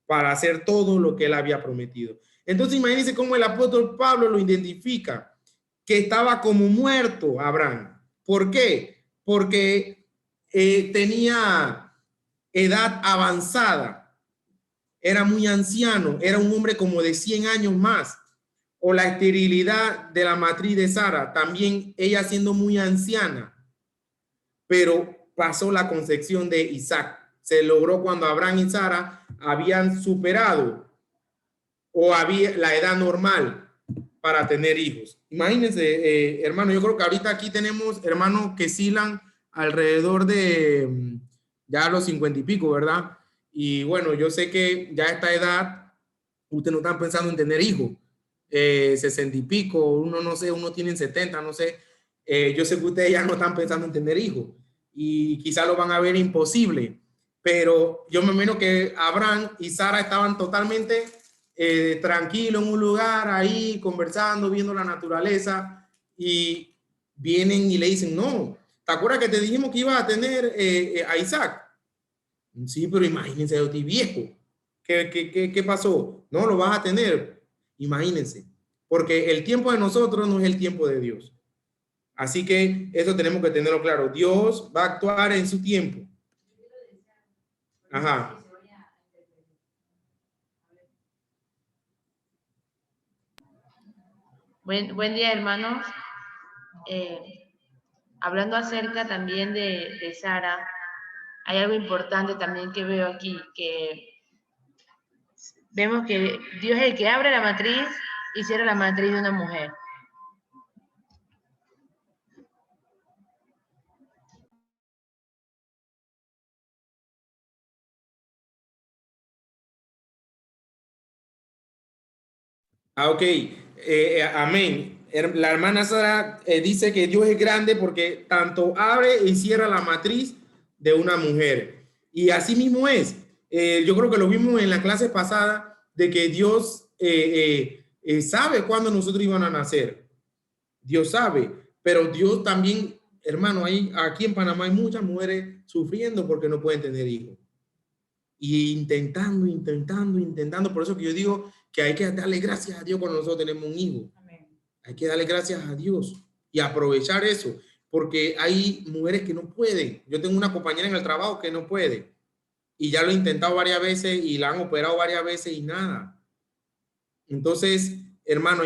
para hacer todo lo que él había prometido. Entonces imagínense cómo el apóstol Pablo lo identifica, que estaba como muerto Abraham. ¿Por qué? Porque tenía edad avanzada, era muy anciano, era un hombre como de 100 años más. O la esterilidad de la matriz de Sara, también ella siendo muy anciana, pero pasó la concepción de Isaac. Se logró cuando Abraham y Sara habían superado o había la edad normal para tener hijos. Imagínense, hermano, yo creo que ahorita aquí tenemos hermanos que oscilan alrededor de ya los 50 y pico, ¿verdad? Y bueno, yo sé que ya a esta edad ustedes no están pensando en tener hijos. 60 y pico, uno no sé, uno tiene 70, no sé. Yo sé que ustedes ya no están pensando en tener hijos y quizás lo van a ver imposible, pero yo me imagino que Abraham y Sara estaban totalmente tranquilos en un lugar ahí, conversando, viendo la naturaleza, y vienen y le dicen, no, ¿te acuerdas que te dijimos que ibas a tener a Isaac? Sí, pero imagínense, yo estoy viejo. ¿Qué pasó? No, lo vas a tener. Imagínense. Porque el tiempo de nosotros no es el tiempo de Dios. Así que eso tenemos que tenerlo claro. Dios va a actuar en su tiempo. Ajá. Buen día, hermanos. Hablando acerca también de Sara, hay algo importante también que veo aquí, que vemos que Dios es el que abre la matriz y cierra la matriz de una mujer. Ok. Amén. La hermana Sara dice que Dios es grande porque tanto abre y cierra la matriz de una mujer. Y así mismo es. Yo creo que lo vimos en la clase pasada de que Dios sabe cuándo nosotros iban a nacer. Dios sabe, pero Dios también, hermano, aquí en Panamá hay muchas mujeres sufriendo porque no pueden tener hijos. Y intentando. Por eso que yo digo que hay que darle gracias a Dios cuando nosotros tenemos un hijo. Amén. Hay que darle gracias a Dios y aprovechar eso, porque hay mujeres que no pueden. Yo tengo una compañera en el trabajo que no puede y ya lo he intentado varias veces y la han operado varias veces y nada. Entonces, hermano,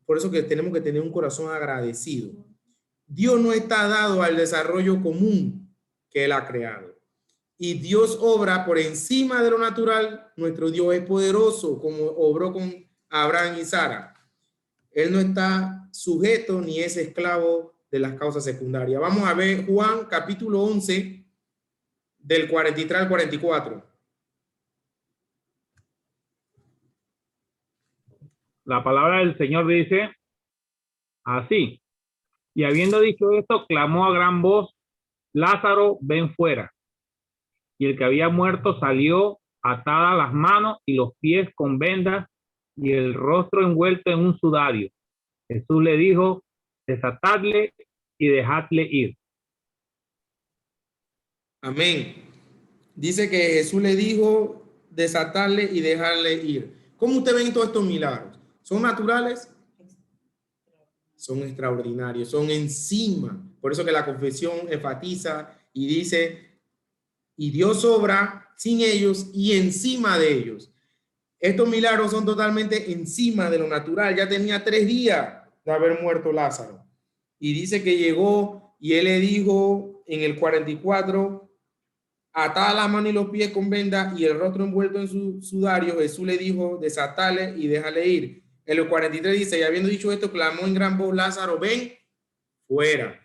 por eso que tenemos que tener un corazón agradecido. Dios no está dado al desarrollo común que Él ha creado. Y Dios obra por encima de lo natural. Nuestro Dios es poderoso, como obró con Abraham y Sara. Él no está sujeto ni es esclavo de las causas secundarias. Vamos a ver Juan capítulo 11, del 43 al 44. La palabra del Señor dice así. Y habiendo dicho esto, clamó a gran voz, Lázaro, ven fuera. Y el que había muerto salió, atadas las manos y los pies con vendas y el rostro envuelto en un sudario. Jesús le dijo, desatadle y dejadle ir. Amén. Dice que Jesús le dijo desatarle y dejarle ir. ¿Cómo usted ven todos estos milagros? ¿Son naturales? Son extraordinarios, son encima. Por eso que la confesión enfatiza y dice, y Dios obra sin ellos y encima de ellos. Estos milagros son totalmente encima de lo natural. Ya tenía 3 días de haber muerto Lázaro. Y dice que llegó y él le dijo en el 44, atada la mano y los pies con venda y el rostro envuelto en su sudario. Jesús le dijo, desatale y déjale ir. En el 43 dice, y habiendo dicho esto, clamó en gran voz, Lázaro, ven fuera.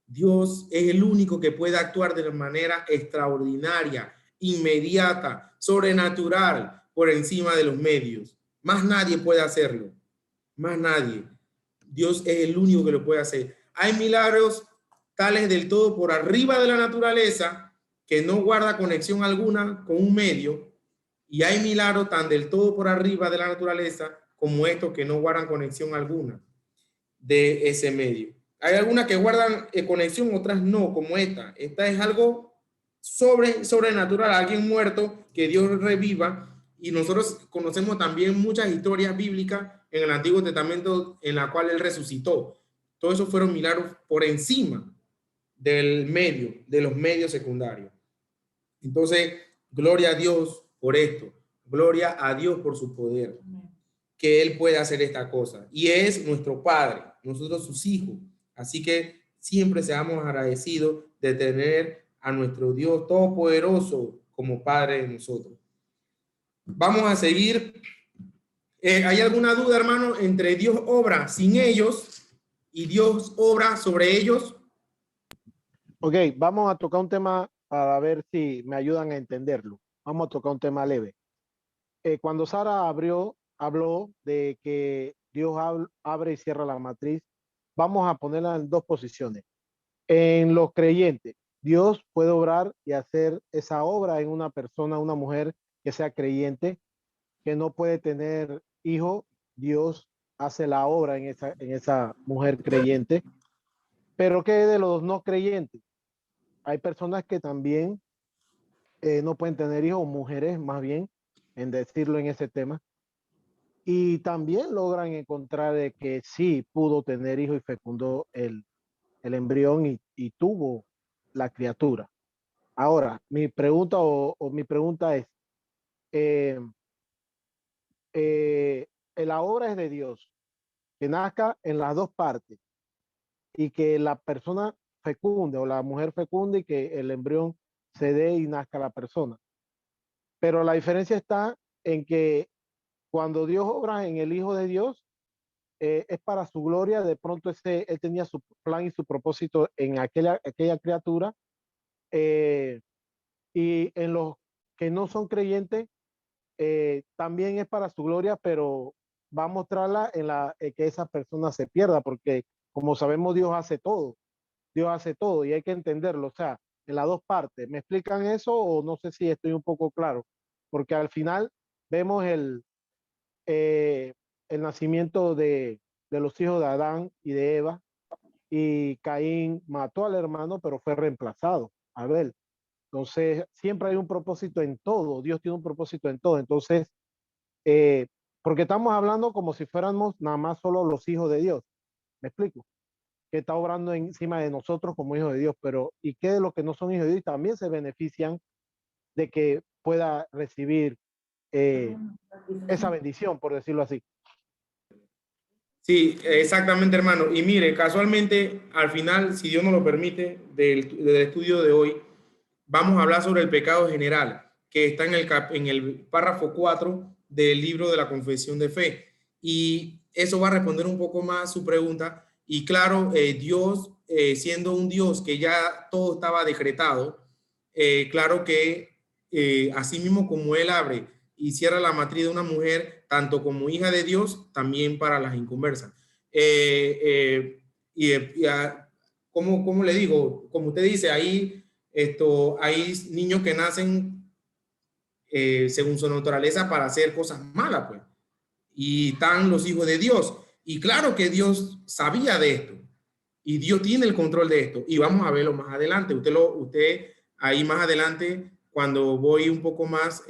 Dios es el único que puede actuar de manera extraordinaria, inmediata, sobrenatural, por encima de los medios. Más nadie puede hacerlo. Más nadie. Dios es el único que lo puede hacer. Hay milagros tales del todo por arriba de la naturaleza que no guarda conexión alguna con un medio, y hay milagros tan del todo por arriba de la naturaleza como estos que no guardan conexión alguna de ese medio. Hay algunas que guardan conexión, otras no, como esta. Esta es algo sobrenatural, alguien muerto que Dios reviva. Y nosotros conocemos también muchas historias bíblicas en el Antiguo Testamento en la cual Él resucitó. Todos esos fueron milagros por encima del medio, de los medios secundarios. Entonces, gloria a Dios por esto. Gloria a Dios por su poder. Que Él puede hacer esta cosa. Y es nuestro Padre, nosotros sus hijos. Así que siempre seamos agradecidos de tener a nuestro Dios Todopoderoso como Padre de nosotros. Vamos a seguir. ¿Hay alguna duda, hermano, entre Dios obra sin ellos y Dios obra sobre ellos? Ok, vamos a tocar un tema para ver si me ayudan a entenderlo. Vamos a tocar un tema leve. Cuando Sara habló de que Dios abre y cierra la matriz, vamos a ponerla en 2 posiciones. En los creyentes, Dios puede obrar y hacer esa obra en una persona, una mujer que sea creyente, que no puede tener hijo. Dios hace la obra en esa mujer creyente. Pero ¿qué de los no creyentes? Hay personas que también no pueden tener hijos, o mujeres más bien, en decirlo en ese tema. Y también logran encontrar de que sí pudo tener hijo y fecundó el embrión y tuvo la criatura. Ahora, mi pregunta mi pregunta es, eh, la obra es de Dios, que nazca en las dos partes y que la persona fecunde o la mujer fecunde y que el embrión se dé y nazca la persona. Pero la diferencia está en que cuando Dios obra en el Hijo de Dios, es para su gloria. De pronto él tenía su plan y su propósito en aquella criatura, y en los que no son creyentes, también es para su gloria, pero va a mostrarla en que esa persona se pierda, porque como sabemos Dios hace todo y hay que entenderlo, o sea, en las dos partes. ¿Me explican eso o no sé si estoy un poco claro? Porque al final vemos el nacimiento de los hijos de Adán y de Eva, y Caín mató al hermano, pero fue reemplazado, Abel. Entonces, siempre hay un propósito en todo. Dios tiene un propósito en todo. Entonces, porque estamos hablando como si fuéramos nada más solo los hijos de Dios. ¿Me explico? Que está obrando encima de nosotros como hijos de Dios, pero ¿y qué de los que no son hijos de Dios también se benefician de que pueda recibir esa bendición, por decirlo así? Sí, exactamente, hermano. Y mire, casualmente, al final, si Dios nos lo permite, del estudio de hoy, vamos a hablar sobre el pecado general, que está en el párrafo 4 del libro de la Confesión de Fe. Y eso va a responder un poco más su pregunta. Y claro, Dios, siendo un Dios que ya todo estaba decretado, claro que así mismo como Él abre y cierra la matriz de una mujer, tanto como hija de Dios, también para las inconversas. ¿Cómo le digo? Como usted dice, ahí hay niños que nacen según su naturaleza para hacer cosas malas, pues. Y están los hijos de Dios. Y claro que Dios sabía de esto. Y Dios tiene el control de esto. Y vamos a verlo más adelante. Usted ahí más adelante, cuando voy un poco más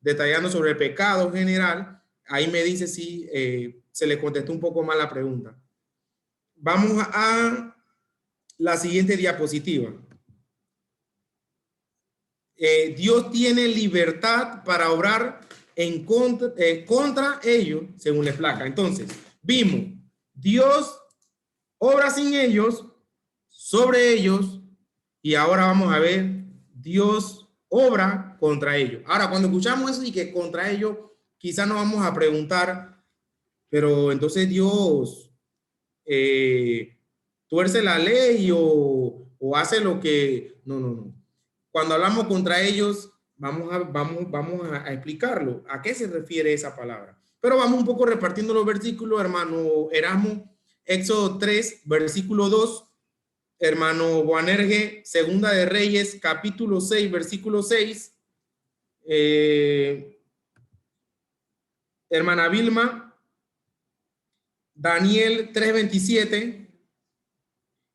detallando sobre el pecado general, ahí me dice si se le contestó un poco más la pregunta. Vamos a la siguiente diapositiva. Dios tiene libertad para obrar contra ellos según les plazca. Entonces, vimos, Dios obra sin ellos, sobre ellos, y ahora vamos a ver, Dios obra contra ellos. Ahora, cuando escuchamos eso y que contra ellos, quizás nos vamos a preguntar, pero entonces Dios tuerce la ley o hace lo que... No. Cuando hablamos contra ellos, vamos a explicarlo. ¿A qué se refiere esa palabra? Pero vamos un poco repartiendo los versículos, hermano Erasmo. Éxodo 3, versículo 2. Hermano Boanerge, Segunda de Reyes, capítulo 6, versículo 6. Hermana Vilma, Daniel 3:27.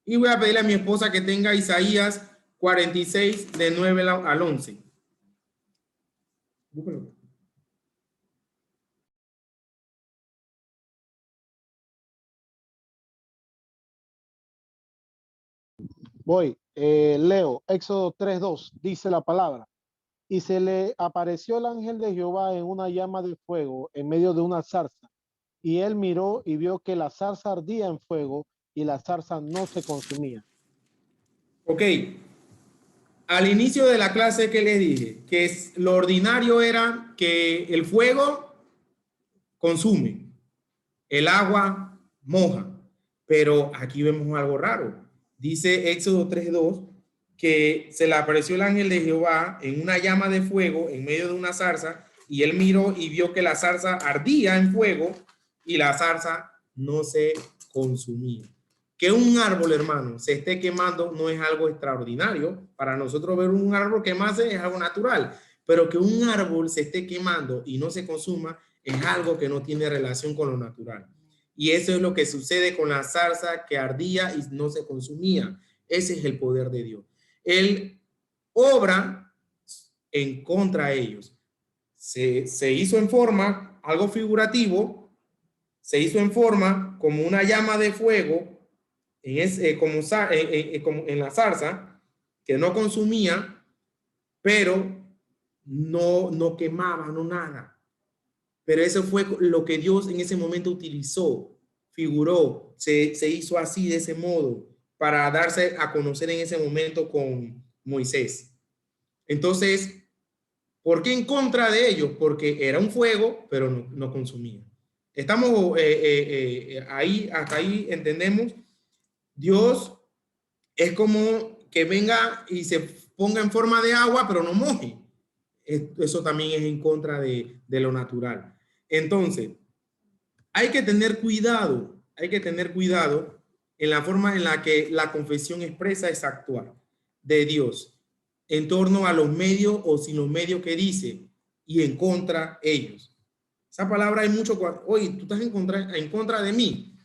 Y voy a pedirle a mi esposa que tenga Isaías 46, de 9 al 11. Voy, leo, Éxodo 3:2, dice la palabra. Y se le apareció el ángel de Jehová en una llama de fuego en medio de una zarza. Y él miró y vio que la zarza ardía en fuego y la zarza no se consumía. Ok. Al inicio de la clase que les dije, que lo ordinario era que el fuego consume, el agua moja, pero aquí vemos algo raro. Dice Éxodo 3:2 que se le apareció el ángel de Jehová en una llama de fuego en medio de una zarza, y él miró y vio que la zarza ardía en fuego y la zarza no se consumía. Que un árbol, hermano, se esté quemando no es algo extraordinario. Para nosotros ver un árbol quemarse es algo natural, pero que un árbol se esté quemando y no se consuma es algo que no tiene relación con lo natural. Y eso es lo que sucede con la zarza que ardía y no se consumía. Ese es el poder de Dios. Él obra en contra de ellos. se hizo en forma, algo figurativo, se hizo en forma como una llama de fuego, como en la zarza, que no consumía, pero no quemaba, no nada. Pero eso fue lo que Dios en ese momento utilizó, figuró, se hizo así, de ese modo, para darse a conocer en ese momento con Moisés. Entonces, ¿por qué en contra de ellos? Porque era un fuego, pero no consumía. Estamos ahí, hasta ahí entendemos. Dios es como que venga y se ponga en forma de agua, pero no moje. Eso también es en contra de lo natural. Entonces, hay que tener cuidado en la forma en la que la confesión expresa ese actuar de Dios en torno a los medios o sin los medios que dice y en contra ellos. Esa palabra hay mucho, oye, tú estás en contra de mí.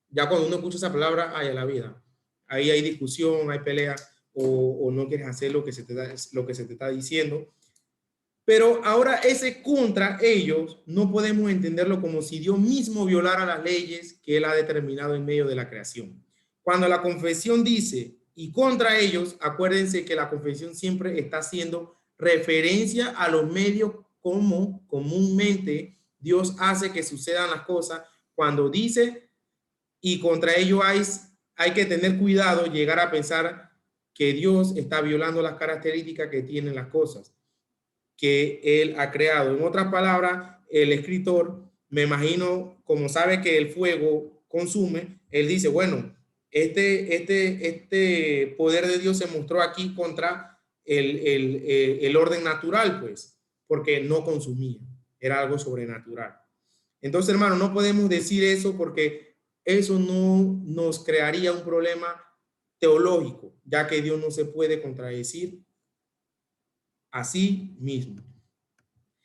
Ya cuando uno escucha esa palabra, ay, a la vida. Ahí hay discusión, hay pelea, o no quieres hacer lo que se te está diciendo. Pero ahora ese contra ellos no podemos entenderlo como si Dios mismo violara las leyes que Él ha determinado en medio de la creación. Cuando la confesión dice y contra ellos, acuérdense que la confesión siempre está haciendo referencia a los medios como comúnmente Dios hace que sucedan las cosas. Cuando dice y contra ellos hay que tener cuidado, llegar a pensar que Dios está violando las características que tienen las cosas que Él ha creado. En otras palabras, el escritor, me imagino, como sabe que el fuego consume, él dice, bueno, este poder de Dios se mostró aquí contra el orden natural, pues, porque no consumía, era algo sobrenatural. Entonces, hermano, no podemos decir eso porque eso no nos crearía un problema teológico, ya que Dios no se puede contradecir a sí mismo.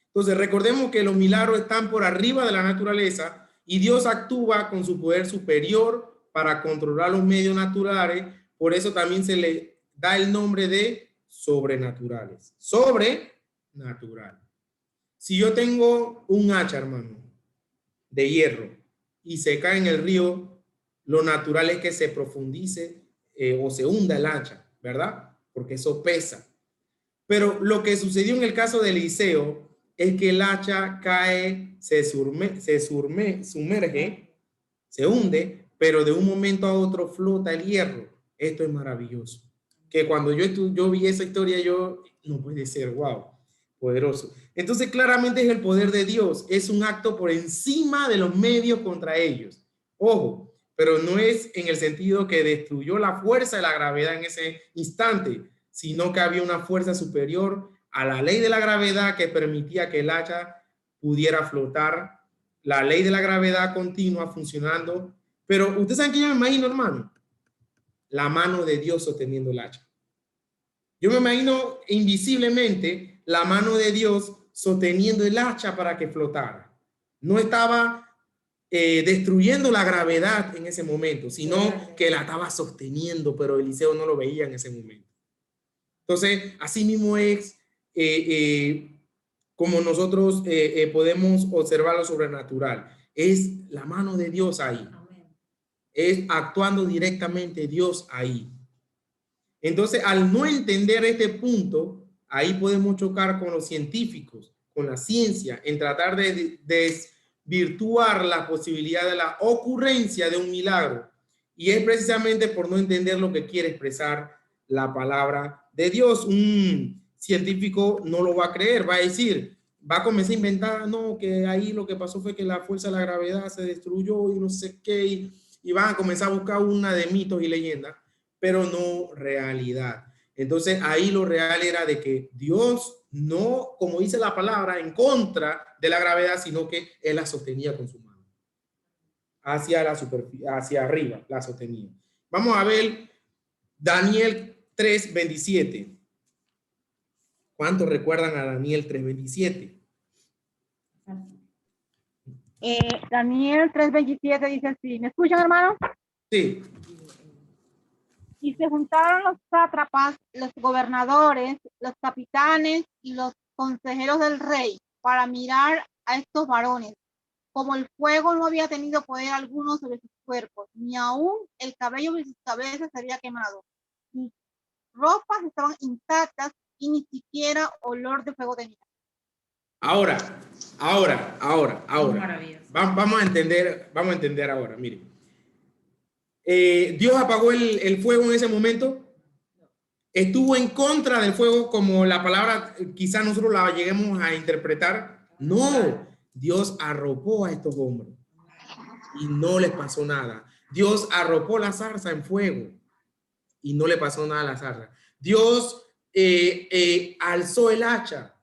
Entonces, recordemos que los milagros están por arriba de la naturaleza y Dios actúa con su poder superior para controlar los medios naturales. Por eso también se le da el nombre de sobrenaturales. Sobrenatural. Si yo tengo un hacha, hermano, de hierro y se cae en el río, lo natural es que se profundice o se hunda el hacha, ¿verdad? Porque eso pesa. Pero lo que sucedió en el caso de Eliseo es que el hacha cae, se sumerge, se hunde, pero de un momento a otro flota el hierro. Esto es maravilloso. Que cuando yo vi esa historia, no puede ser, wow, poderoso. Entonces claramente es el poder de Dios, es un acto por encima de los medios contra ellos. Ojo, pero no es en el sentido que destruyó la fuerza de la gravedad en ese instante, sino que había una fuerza superior a la ley de la gravedad que permitía que el hacha pudiera flotar. La ley de la gravedad continua funcionando. Pero ustedes saben que yo me imagino, hermano, la mano de Dios sosteniendo el hacha. Yo me imagino invisiblemente la mano de Dios sosteniendo el hacha para que flotara. No estaba destruyendo la gravedad en ese momento, sino que la estaba sosteniendo, pero Eliseo no lo veía en ese momento. Entonces, así mismo es como nosotros podemos observar lo sobrenatural. Es la mano de Dios ahí. Es actuando directamente Dios ahí. Entonces, al no entender este punto, ahí podemos chocar con los científicos, con la ciencia, en tratar de desvirtuar la posibilidad de la ocurrencia de un milagro. Y es precisamente por no entender lo que quiere expresar la palabra de Dios. Un científico no lo va a creer, va a decir, va a comenzar a inventar, no, que ahí lo que pasó fue que la fuerza de la gravedad se destruyó y no sé qué, y van a comenzar a buscar una de mitos y leyendas, pero no realidad. Entonces ahí lo real era de que Dios no, como dice la palabra, en contra de la gravedad, sino que Él la sostenía con su mano. Hacia la superficie, hacia arriba la sostenía. Vamos a ver Daniel 3:27. ¿Cuántos recuerdan a Daniel 3:27? Daniel 3:27 dice así. ¿Me escuchan, hermano? Sí. Y se juntaron los sátrapas, los gobernadores, los capitanes y los consejeros del rey para mirar a estos varones. Como el fuego no había tenido poder alguno sobre sus cuerpos, ni aún el cabello de sus cabezas se había quemado. Sus ropas estaban intactas y ni siquiera olor de fuego tenía. Ahora. Maravilloso. Vamos a entender ahora, miren. Dios apagó el fuego en ese momento. Estuvo en contra del fuego, como la palabra quizá nosotros la lleguemos a interpretar. No, Dios arropó a estos hombres y no les pasó nada. Dios arropó la zarza en fuego y no le pasó nada a la zarza. Dios alzó el hacha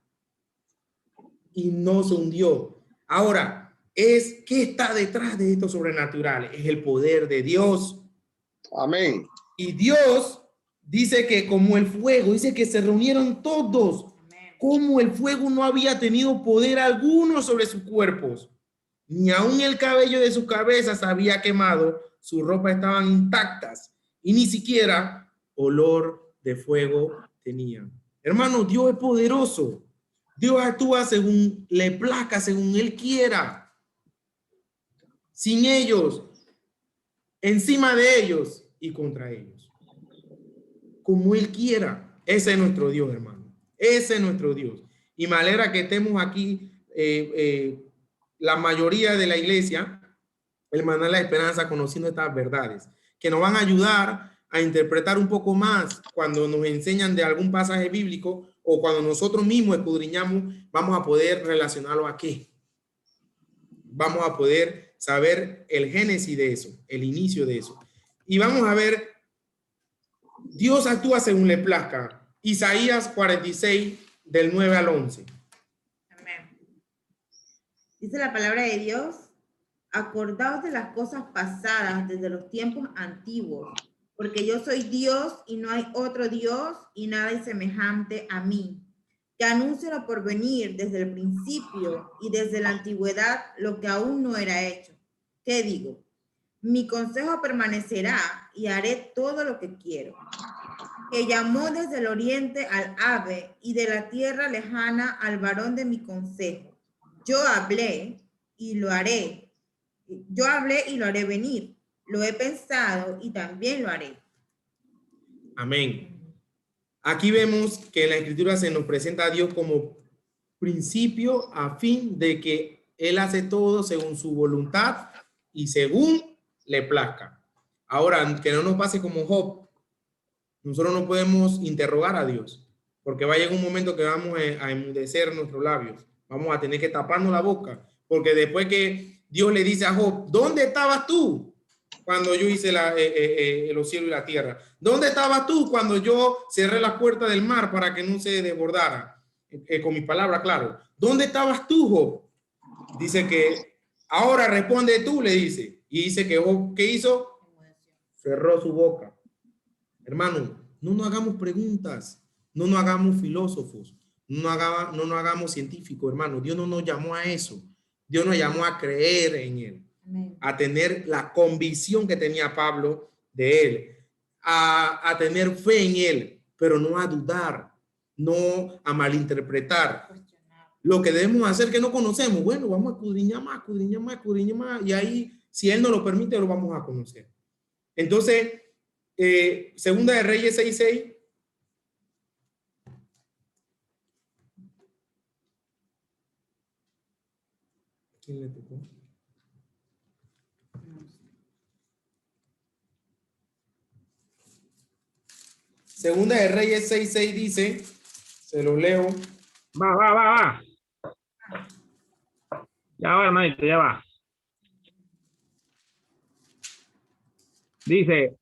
y no se hundió. Ahora, ¿qué está detrás de esto sobrenatural? Es el poder de Dios. Amén. Y Dios dice que como el fuego, dice que se reunieron todos, como el fuego no había tenido poder alguno sobre sus cuerpos, ni aun el cabello de sus cabezas había quemado, sus ropas estaban intactas y ni siquiera olor de fuego tenían. Hermano, Dios es poderoso. Dios actúa según le plazca, según Él quiera. Sin ellos, encima de ellos y contra ellos. Como Él quiera. Ese es nuestro Dios, hermano. Ese es nuestro Dios. Y me alegra que estemos aquí, la mayoría de la iglesia, el Maná de la Esperanza, conociendo estas verdades, que nos van a ayudar a interpretar un poco más cuando nos enseñan de algún pasaje bíblico o cuando nosotros mismos escudriñamos, vamos a poder relacionarlo a qué. Vamos a poder saber el génesis de eso, el inicio de eso. Y vamos a ver, Dios actúa según le plazca. Isaías 46, del 9 al 11. Amén. Dice la palabra de Dios: acordaos de las cosas pasadas desde los tiempos antiguos, porque yo soy Dios y no hay otro Dios y nada es semejante a mí, que anuncio lo por venir desde el principio y desde la antigüedad lo que aún no era hecho. ¿Qué digo? Mi consejo permanecerá y haré todo lo que quiero. Que llamó desde el oriente al ave y de la tierra lejana al varón de mi consejo. Yo hablé y lo haré. Yo hablé y lo haré venir. Lo he pensado y también lo haré. Amén. Aquí vemos que en la Escritura se nos presenta a Dios como principio a fin de que Él hace todo según su voluntad y según le plazca. Ahora, que no nos pase como Job. Nosotros no podemos interrogar a Dios, porque va a llegar un momento que vamos a enmudecer nuestros labios. Vamos a tener que taparnos la boca, porque después que Dios le dice a Job, ¿dónde estabas tú cuando yo hice los cielos y la tierra? ¿Dónde estabas tú cuando yo cerré la puerta del mar para que no se desbordara? Con mis palabras, claro. ¿Dónde estabas tú, Job? Dice que ahora responde tú, le dice. Y dice que Job, ¿qué hizo? Cerró su boca. Hermano, no nos hagamos preguntas, no nos hagamos filósofos, no nos hagamos científicos, hermano. Dios no nos llamó a eso. Dios nos llamó a creer en Él, a tener la convicción que tenía Pablo de Él, a tener fe en Él, pero no a dudar, no a malinterpretar. Lo que debemos hacer que no conocemos, bueno, vamos a escudriñar más, y ahí, si Él nos lo permite, lo vamos a conocer. Entonces, Segunda de Reyes 6:6. ¿Quién le tocó? Segunda de Reyes 6:6 dice, se lo leo. Va. Ya va, hermanito, ya va. Dice,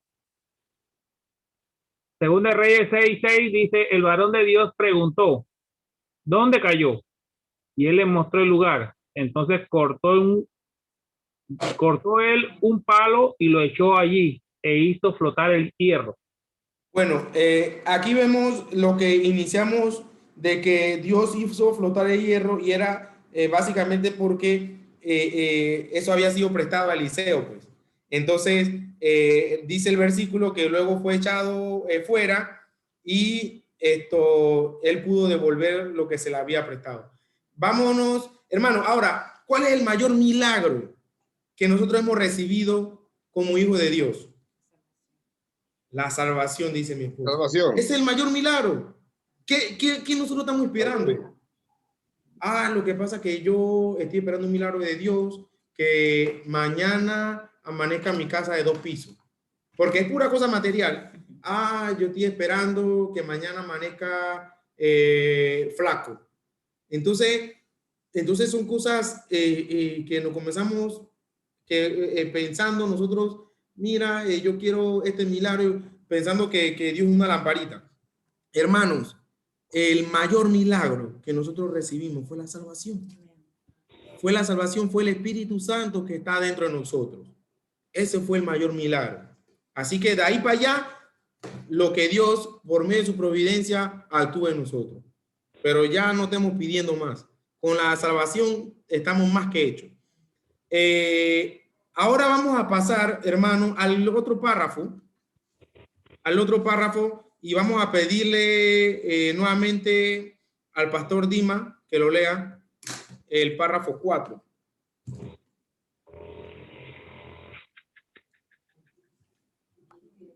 Segunda de Reyes 6:6 dice, el varón de Dios preguntó, ¿dónde cayó? Y él le mostró el lugar. Entonces cortó él un palo y lo echó allí e hizo flotar el hierro. Bueno, aquí vemos lo que iniciamos de que Dios hizo flotar el hierro y era básicamente porque eso había sido prestado a Eliseo, pues. Entonces, dice el versículo que luego fue echado fuera y él pudo devolver lo que se le había prestado. vámonos, hermano. Ahora, ¿cuál es el mayor milagro que nosotros hemos recibido como hijos de Dios? La salvación, dice mi esposa. Salvación. Es el mayor milagro. ¿Qué nosotros estamos esperando? Lo que pasa es que yo estoy esperando un milagro de Dios, que mañana amanezca mi casa de 2 pisos. Porque es pura cosa material. Yo estoy esperando que mañana amanezca flaco. Entonces son cosas que nos comenzamos pensando nosotros, mira, yo quiero este milagro, pensando que Dios es una lamparita. Hermanos, el mayor milagro que nosotros recibimos fue la salvación. Fue la salvación, fue el Espíritu Santo que está dentro de nosotros. Ese fue el mayor milagro. Así que de ahí para allá, lo que Dios, por medio de su providencia, actúa en nosotros. Pero ya no estamos pidiendo más. Con la salvación estamos más que hechos. Ahora vamos a pasar, hermano, al otro párrafo. Y vamos a pedirle nuevamente al pastor Dima que lo lea el párrafo 4.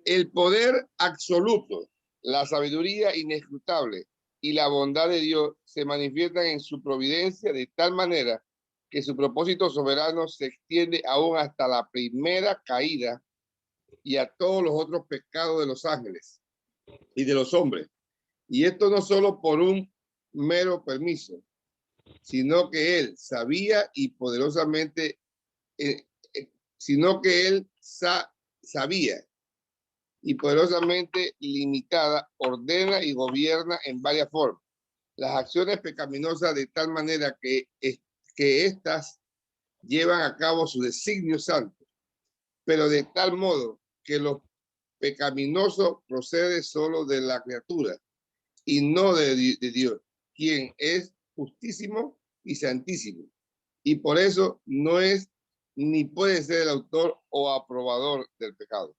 El poder absoluto, la sabiduría inescrutable y la bondad de Dios se manifiestan en su providencia de tal manera que su propósito soberano se extiende aún hasta la primera caída y a todos los otros pecados de los ángeles y de los hombres. Y esto no solo por un mero permiso, sino que él sabía y poderosamente, sabía y poderosamente limitada, ordena y gobierna en varias formas las acciones pecaminosas de tal manera que éstas llevan a cabo su designio santo, pero de tal modo que lo pecaminoso procede solo de la criatura y no de Dios, quien es justísimo y santísimo, y por eso no es ni puede ser el autor o aprobador del pecado.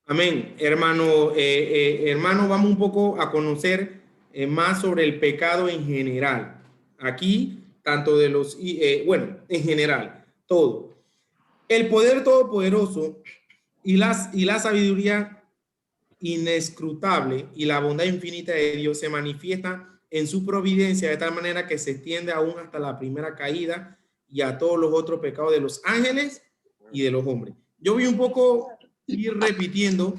Amén, hermano. Hermano, vamos un poco a conocer más sobre el pecado en general. Aquí, tanto de los, en general, todo. El poder todopoderoso y la sabiduría inescrutable y la bondad infinita de Dios se manifiesta en su providencia de tal manera que se extiende aún hasta la primera caída y a todos los otros pecados de los ángeles y de los hombres. Yo vi un poco ir repitiendo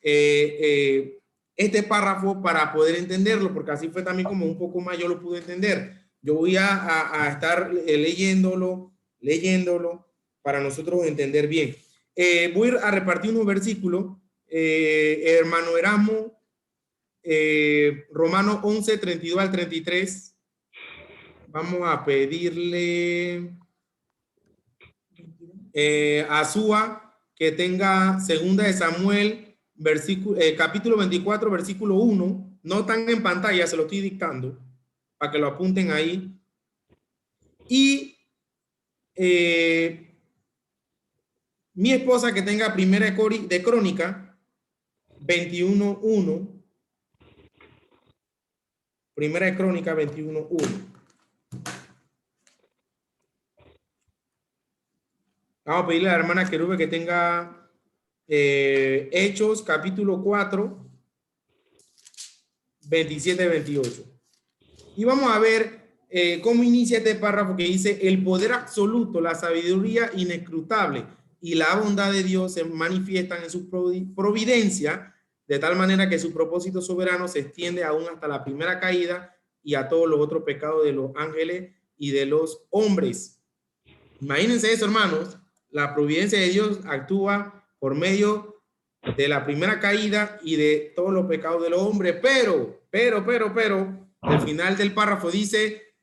este párrafo para poder entenderlo, porque así fue también como un poco más yo lo pude entender. Yo voy a estar leyéndolo para nosotros entender bien. Voy a repartir unos versículos, hermano Erasmo, Romanos 11, 32 al 33. Vamos a pedirle a Súa que tenga segunda de Samuel, capítulo 24, versículo 1. No están en pantalla, se lo estoy dictando para que lo apunten ahí. Y mi esposa que tenga primera de Crónica 21:1. Primera de Crónica 21:1. Vamos a pedirle a la hermana Querube que tenga Hechos capítulo 4, 27-28. Y vamos a ver cómo inicia este párrafo que dice: el poder absoluto, la sabiduría inescrutable y la bondad de Dios se manifiestan en su providencia de tal manera que su propósito soberano se extiende aún hasta la primera caída y a todos los otros pecados de los ángeles y de los hombres. Imagínense eso, hermanos. La providencia de Dios actúa por medio de la primera caída y de todos los pecados de los hombres, pero, al final del párrafo dice: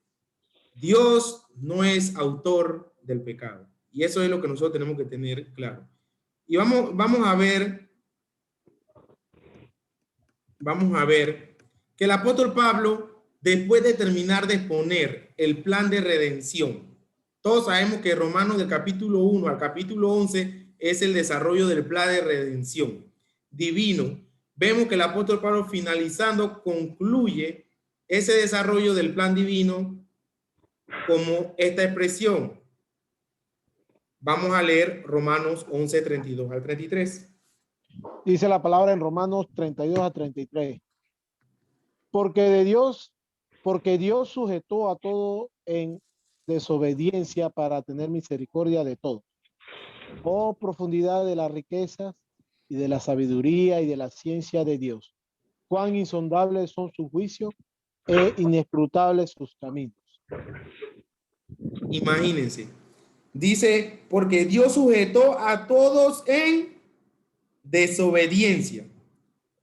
Dios no es autor del pecado. Y eso es lo que nosotros tenemos que tener claro. Y vamos a ver que el apóstol Pablo, después de terminar de exponer el plan de redención, todos sabemos que Romanos del capítulo 1 al capítulo 11 es el desarrollo del plan de redención divino. Vemos que el apóstol Pablo, finalizando, concluye ese desarrollo del plan divino como esta expresión. Vamos a leer Romanos 11, 32 al 33. Dice la palabra en Romanos 32 a 33. Porque Dios sujetó a todo en desobediencia para tener misericordia de todos. Oh, profundidad de las riquezas y de la sabiduría y de la ciencia de Dios. Cuán insondables son sus juicios e inescrutables sus caminos. Imagínense. Dice, porque Dios sujetó a todos en desobediencia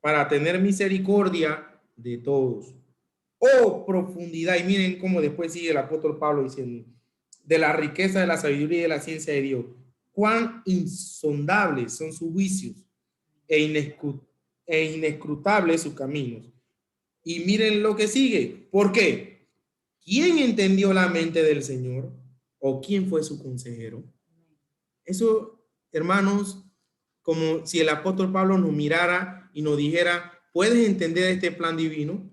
para tener misericordia de todos. Oh, profundidad. Y miren cómo después sigue el apóstol Pablo diciendo, de la riqueza, de la sabiduría y de la ciencia de Dios. Cuán insondables son sus juicios e inescrutables sus caminos. Y miren lo que sigue. ¿Por qué? ¿Quién entendió la mente del Señor? ¿O quién fue su consejero? Eso, hermanos, como si el apóstol Pablo nos mirara y nos dijera, ¿puedes entender este plan divino?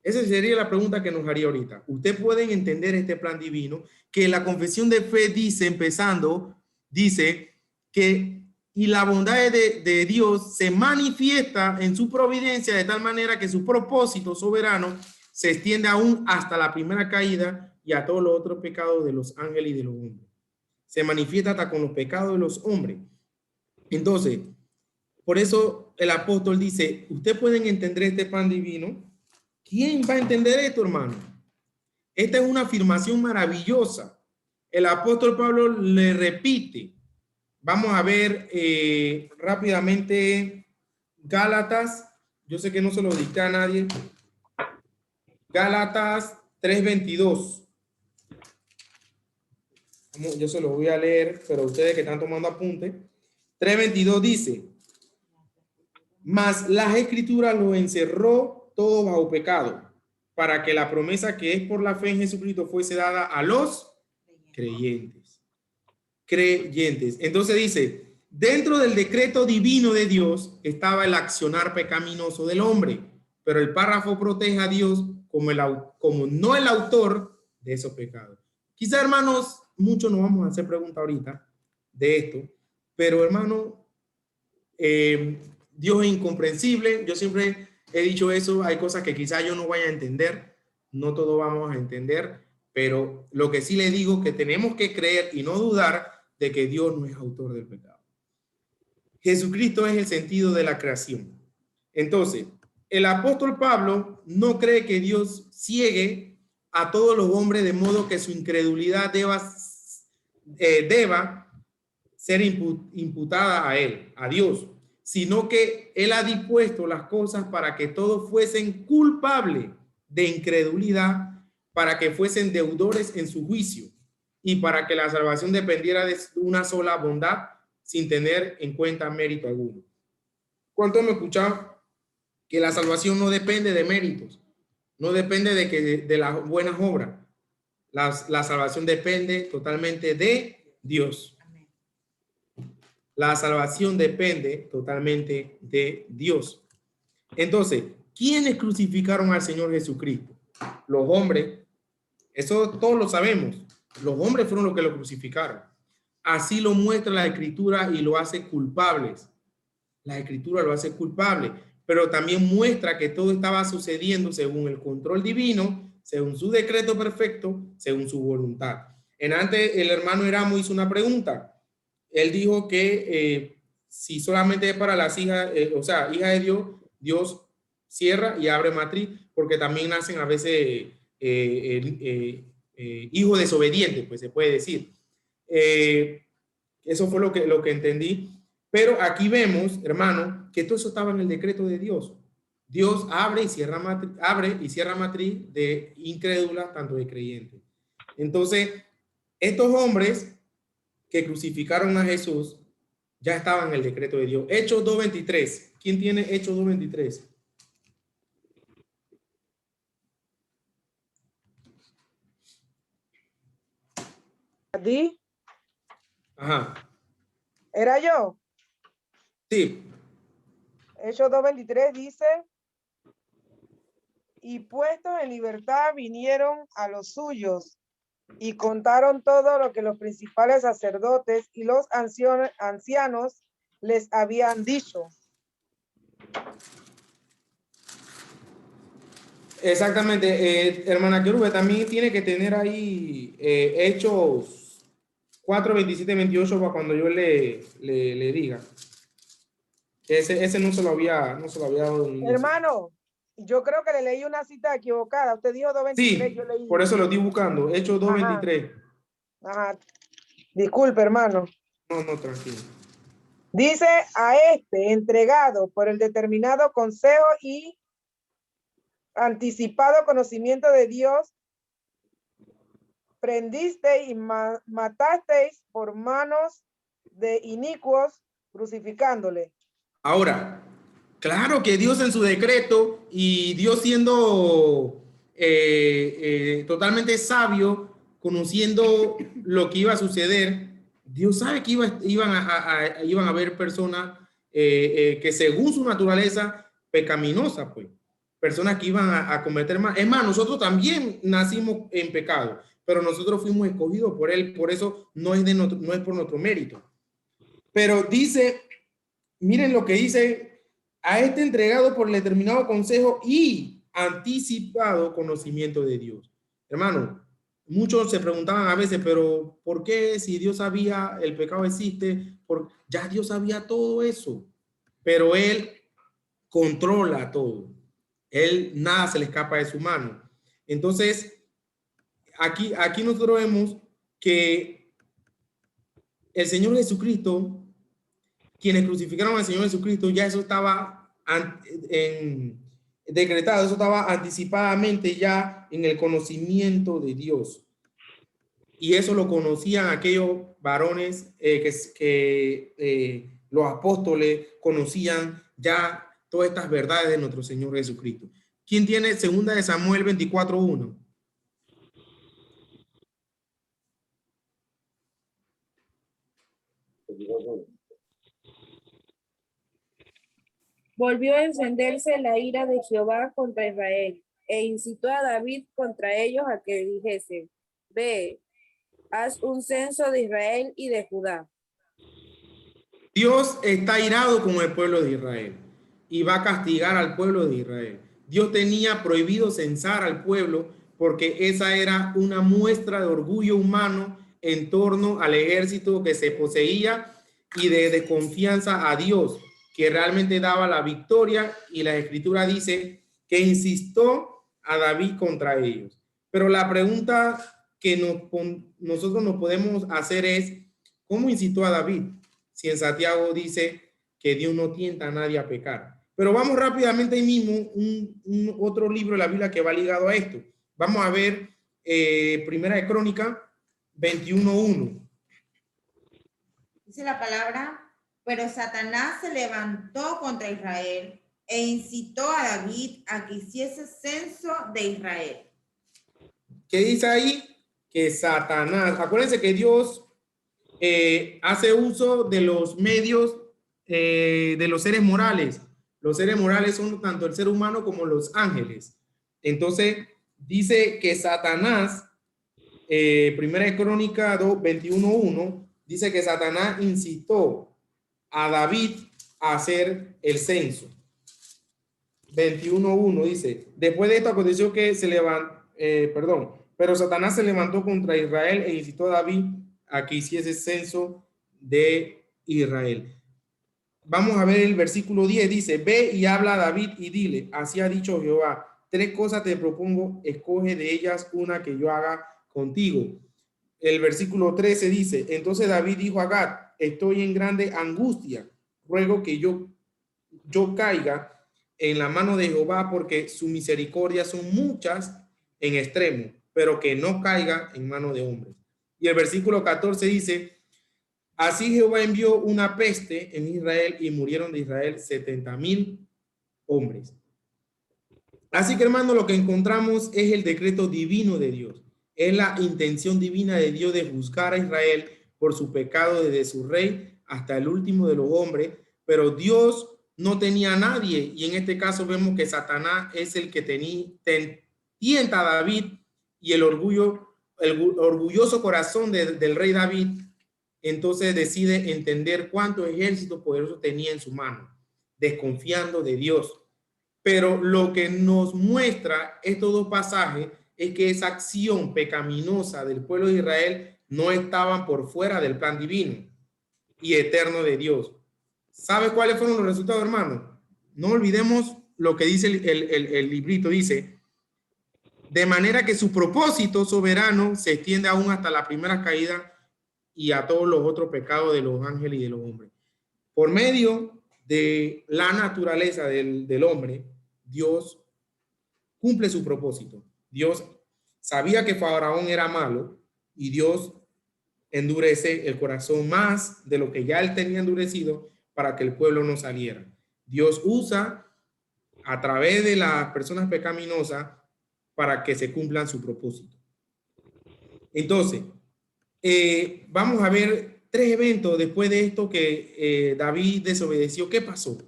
Esa sería la pregunta que nos haría ahorita. ¿Ustedes pueden entender este plan divino? Que la confesión de fe dice, empezando, dice que y la bondad de Dios se manifiesta en su providencia de tal manera que su propósito soberano se extiende aún hasta la primera caída y a todos los otros pecados de los ángeles y de los hombres. Se manifiesta hasta con los pecados de los hombres. Entonces, por eso el apóstol dice, ¿ustedes pueden entender este plan divino? ¿Quién va a entender esto, hermano? Esta es una afirmación maravillosa. El apóstol Pablo le repite. Vamos a ver rápidamente Gálatas. Yo sé que no se lo dicté a nadie. Gálatas 3:22. Yo se lo voy a leer, pero ustedes que están tomando apunte. 3:22 dice, mas las escrituras lo encerró todo bajo pecado, para que la promesa que es por la fe en Jesucristo fuese dada a los creyentes. Entonces dice, dentro del decreto divino de Dios estaba el accionar pecaminoso del hombre, pero el párrafo protege a Dios como no el autor de esos pecados. Quizá, hermanos, muchos nos vamos a hacer preguntas ahorita de esto, pero hermano, Dios es incomprensible. Yo siempre he dicho eso. Hay cosas que quizá yo no vaya a entender, no todo vamos a entender, pero lo que sí le digo que tenemos que creer y no dudar de que Dios no es autor del pecado. Jesucristo es el sentido de la creación. Entonces, el apóstol Pablo no cree que Dios ciegue a todos los hombres de modo que su incredulidad deba ser imputada a él, a Dios, sino que él ha dispuesto las cosas para que todos fuesen culpables de incredulidad, para que fuesen deudores en su juicio y para que la salvación dependiera de una sola bondad sin tener en cuenta mérito alguno. ¿Cuántos me escucharon? Que la salvación no depende de méritos, no depende de las buenas obras. La salvación depende totalmente de Dios. La salvación depende totalmente de Dios. Entonces, ¿quiénes crucificaron al Señor Jesucristo? Los hombres. Eso todos lo sabemos. Los hombres fueron los que lo crucificaron. Así lo muestra la Escritura y lo hace culpables. La Escritura lo hace culpable, pero también muestra que todo estaba sucediendo según el control divino, según su decreto perfecto, según su voluntad. En antes, el hermano Eramo hizo una pregunta. Él dijo que si solamente es para las hijas, hija de Dios, Dios cierra y abre matriz, porque también nacen a veces hijos desobedientes, pues se puede decir. Eso fue lo que entendí. Pero aquí vemos, hermano, que todo eso estaba en el decreto de Dios. Dios abre y cierra matriz de incrédulas, tanto de creyentes. Entonces, estos hombres que crucificaron a Jesús ya estaban en el decreto de Dios. Hechos 2:23. ¿Quién tiene Hechos 2:23? ¿A ti? Ajá. ¿Era yo? Sí. Hechos 2:23 dice, y puestos en libertad vinieron a los suyos y contaron todo lo que los principales sacerdotes y los ancianos les habían dicho. Exactamente, hermana Querube, también tiene que tener ahí Hechos 4, 27, 28 para cuando yo le diga. Ese no se lo había dado. Hermano, yo creo que le leí una cita equivocada. Usted dijo 2.23, Sí, yo leí. por eso lo estoy buscando. Hechos 2, Ajá. 23. Ajá. Disculpe, hermano. No, tranquilo. Dice a este entregado por el determinado consejo y anticipado conocimiento de Dios, prendisteis y matasteis por manos de inicuos, crucificándole. Ahora, claro que Dios en su decreto y Dios siendo totalmente sabio, conociendo lo que iba a suceder, Dios sabe que iban a haber personas que según su naturaleza pecaminosa, pues, personas que iban a cometer mal. Es más, nosotros también nacimos en pecado, pero nosotros fuimos escogidos por Él, por eso no es por nuestro mérito. Pero dice, miren lo que dice, a este entregado por el determinado consejo y anticipado conocimiento de Dios. Hermano, muchos se preguntaban a veces, pero ¿por qué si Dios sabía el pecado existe? Ya Dios sabía todo eso, pero Él controla todo. Él nada se le escapa de su mano. Entonces, aquí nosotros vemos que el Señor Jesucristo, quienes crucificaron al Señor Jesucristo, ya eso estaba decretado, eso estaba anticipadamente ya en el conocimiento de Dios. Y eso lo conocían aquellos varones que los apóstoles conocían ya todas estas verdades de nuestro Señor Jesucristo. ¿Quién tiene segunda de Samuel 24:1? Volvió a encenderse la ira de Jehová contra Israel, e incitó a David contra ellos a que dijese: Ve, haz un censo de Israel y de Judá. Dios está irado con el pueblo de Israel y va a castigar al pueblo de Israel. Dios tenía prohibido censar al pueblo porque esa era una muestra de orgullo humano en torno al ejército que se poseía y de desconfianza a Dios, que realmente daba la victoria, y la escritura dice que insistió a David contra ellos. Pero la pregunta que nosotros nos podemos hacer es, ¿cómo incitó a David? Si en Santiago dice que Dios no tienta a nadie a pecar. Pero vamos rápidamente ahí mismo, otro libro de la Biblia que va ligado a esto. Vamos a ver Primera de Crónica 21:1. Dice la palabra, pero Satanás se levantó contra Israel e incitó a David a que hiciese censo de Israel. ¿Qué dice ahí? Que Satanás, acuérdense que Dios hace uso de los medios de los seres morales. Los seres morales son tanto el ser humano como los ángeles. Entonces, dice que Satanás, Primera de Crónica 21:1, dice que Satanás incitó a David a hacer el censo. 21:1 dice, después de esto aconteció que pero Satanás se levantó contra Israel e incitó a David a que hiciese censo de Israel. Vamos a ver el versículo 10, dice, ve y habla a David y dile, así ha dicho Jehová, 3 cosas te propongo, escoge de ellas una que yo haga contigo. El versículo 13 dice, entonces David dijo a Gad, estoy en grande angustia, ruego que yo caiga en la mano de Jehová, porque su misericordia son muchas en extremo, pero que no caiga en mano de hombres. Y el versículo 14 dice, así Jehová envió una peste en Israel y murieron de Israel 70,000 hombres. Así que, hermano, lo que encontramos es el decreto divino de Dios. Es la intención divina de Dios de juzgar a Israel por su pecado desde su rey hasta el último de los hombres, pero Dios no tenía a nadie. Y en este caso vemos que Satanás es el que tienta a David, y el orgulloso corazón del rey David entonces decide entender cuánto ejército poderoso tenía en su mano, desconfiando de Dios. Pero lo que nos muestra estos dos pasajes es que esa acción pecaminosa del pueblo de Israel no estaban por fuera del plan divino y eterno de Dios. ¿Sabe cuáles fueron los resultados, hermano? No olvidemos lo que dice el librito. Dice, de manera que su propósito soberano se extiende aún hasta la primera caída y a todos los otros pecados de los ángeles y de los hombres. Por medio de la naturaleza del hombre, Dios cumple su propósito. Dios sabía que Faraón era malo y Dios endurece el corazón más de lo que ya él tenía endurecido para que el pueblo no saliera. Dios usa a través de las personas pecaminosas para que se cumplan su propósito. Entonces, vamos a ver 3 eventos después de esto que David desobedeció. ¿Qué pasó?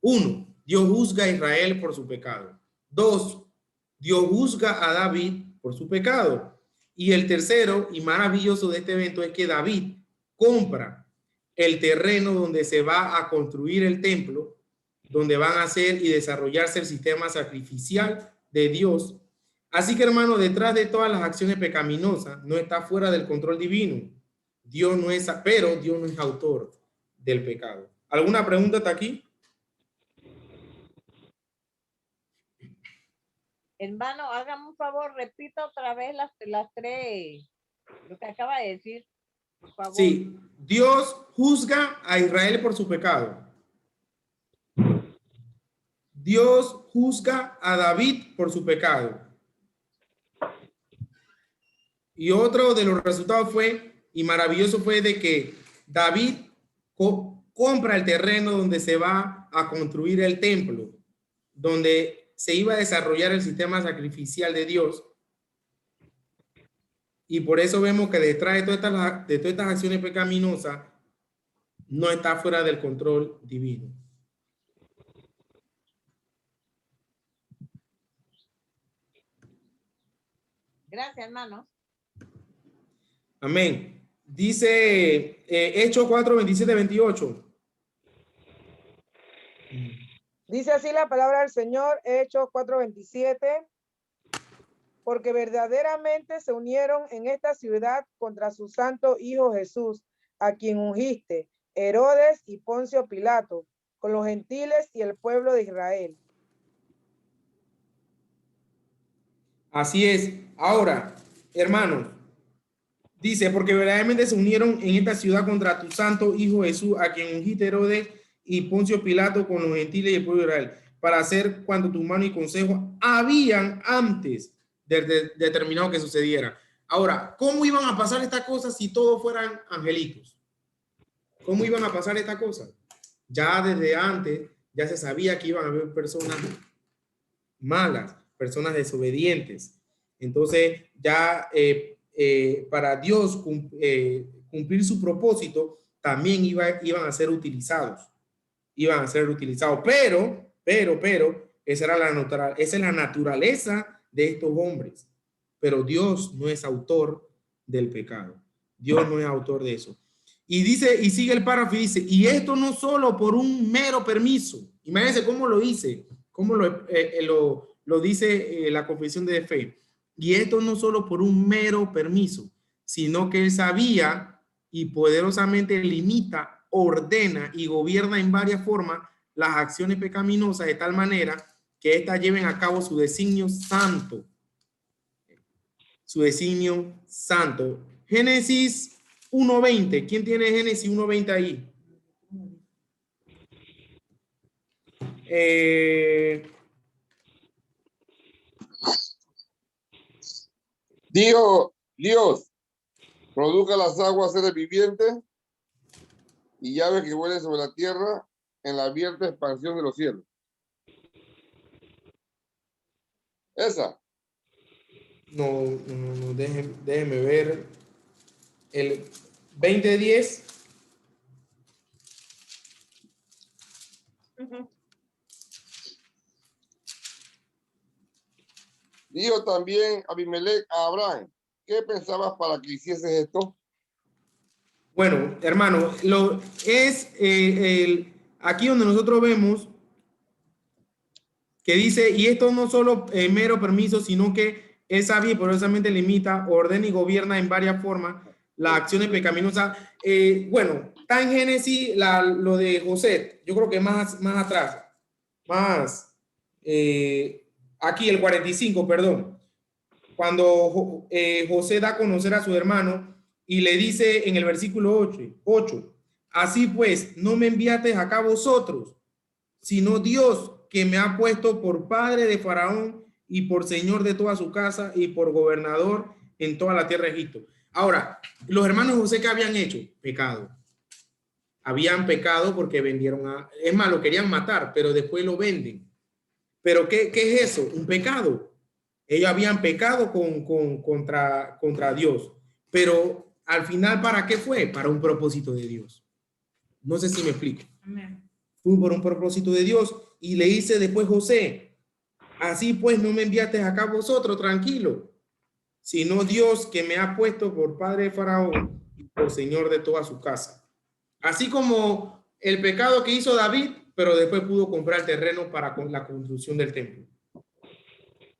1, Dios juzga a Israel por su pecado. 2, Dios juzga a David por su pecado. Y el tercero y maravilloso de este evento es que David compra el terreno donde se va a construir el templo, donde van a hacer y desarrollarse el sistema sacrificial de Dios. Así que, hermano, detrás de todas las acciones pecaminosas no está fuera del control divino. Dios no es, pero Dios no es autor del pecado. ¿Alguna pregunta hasta aquí? Hermano, hágame un favor, repita otra vez las 3, lo que acaba de decir, por favor. Sí, Dios juzga a Israel por su pecado. Dios juzga a David por su pecado. Y otro de los resultados fue, y maravilloso fue, de que David compra el terreno donde se va a construir el templo, donde se iba a desarrollar el sistema sacrificial de Dios. Y por eso vemos que detrás de todas estas acciones pecaminosas no está fuera del control divino. Gracias, hermano. Amén. Dice Hechos 4, 27, 28. Dice así la palabra del Señor, Hechos 4:27. Porque verdaderamente se unieron en esta ciudad contra su santo Hijo Jesús, a quien ungiste, Herodes y Poncio Pilato, con los gentiles y el pueblo de Israel. Así es. Ahora, hermanos, dice, porque verdaderamente se unieron en esta ciudad contra tu santo Hijo Jesús, a quien ungiste, Herodes y Poncio Pilato, con los gentiles y el pueblo de Israel, para hacer cuanto tu mano y consejo habían antes determinado que sucediera. Ahora, ¿cómo iban a pasar estas cosas si todos fueran angelitos? ¿Cómo iban a pasar estas cosas? Ya desde antes, ya se sabía que iban a haber personas malas, personas desobedientes. Entonces, ya para Dios cumplir su propósito, también iban a ser utilizados. Iban a ser utilizados. Pero, esa es la naturaleza de estos hombres. Pero Dios no es autor del pecado. Dios no es autor de eso. Y dice, y sigue el párrafo y dice, y esto no solo por un mero permiso. Imagínense cómo lo dice, cómo lo dice la confesión de fe. Y esto no solo por un mero permiso, sino que él sabía y poderosamente limita, ordena y gobierna en varias formas las acciones pecaminosas de tal manera que éstas lleven a cabo su designio santo. Su designio santo. Génesis 1:20. ¿Quién tiene Génesis 1:20 ahí? Dijo Dios, produzca las aguas seres vivientes y llaves que vuelen sobre la tierra en la abierta expansión de los cielos. Esa. No, déjeme ver. El 20:10. Dijo también Abimelech a Abraham, ¿qué pensabas para que hicieses esto? Bueno, hermano, aquí donde nosotros vemos que dice, y esto no solo mero permiso, sino que es sabio y poderosamente limita, ordena y gobierna en varias formas las acciones pecaminosas. Bueno, está en Génesis lo de José, yo creo que más atrás, aquí el 45, perdón, cuando José da a conocer a su hermano y le dice en el versículo 8, así pues, no me enviaste acá vosotros, sino Dios, que me ha puesto por padre de Faraón y por señor de toda su casa y por gobernador en toda la tierra de Egipto. Ahora, los hermanos de José, ¿qué habían hecho? Pecado. Habían pecado porque vendieron es más, lo querían matar, pero después lo venden. ¿Pero qué es eso? Un pecado. Ellos habían pecado contra Dios. Pero al final, ¿para qué fue? Para un propósito de Dios. No sé si me explico. Amén. Fue por un propósito de Dios. Y le dice después José, así pues no me enviaste acá vosotros, tranquilo, sino Dios que me ha puesto por padre de Faraón y por señor de toda su casa. Así como el pecado que hizo David, pero después pudo comprar terreno para la construcción del templo.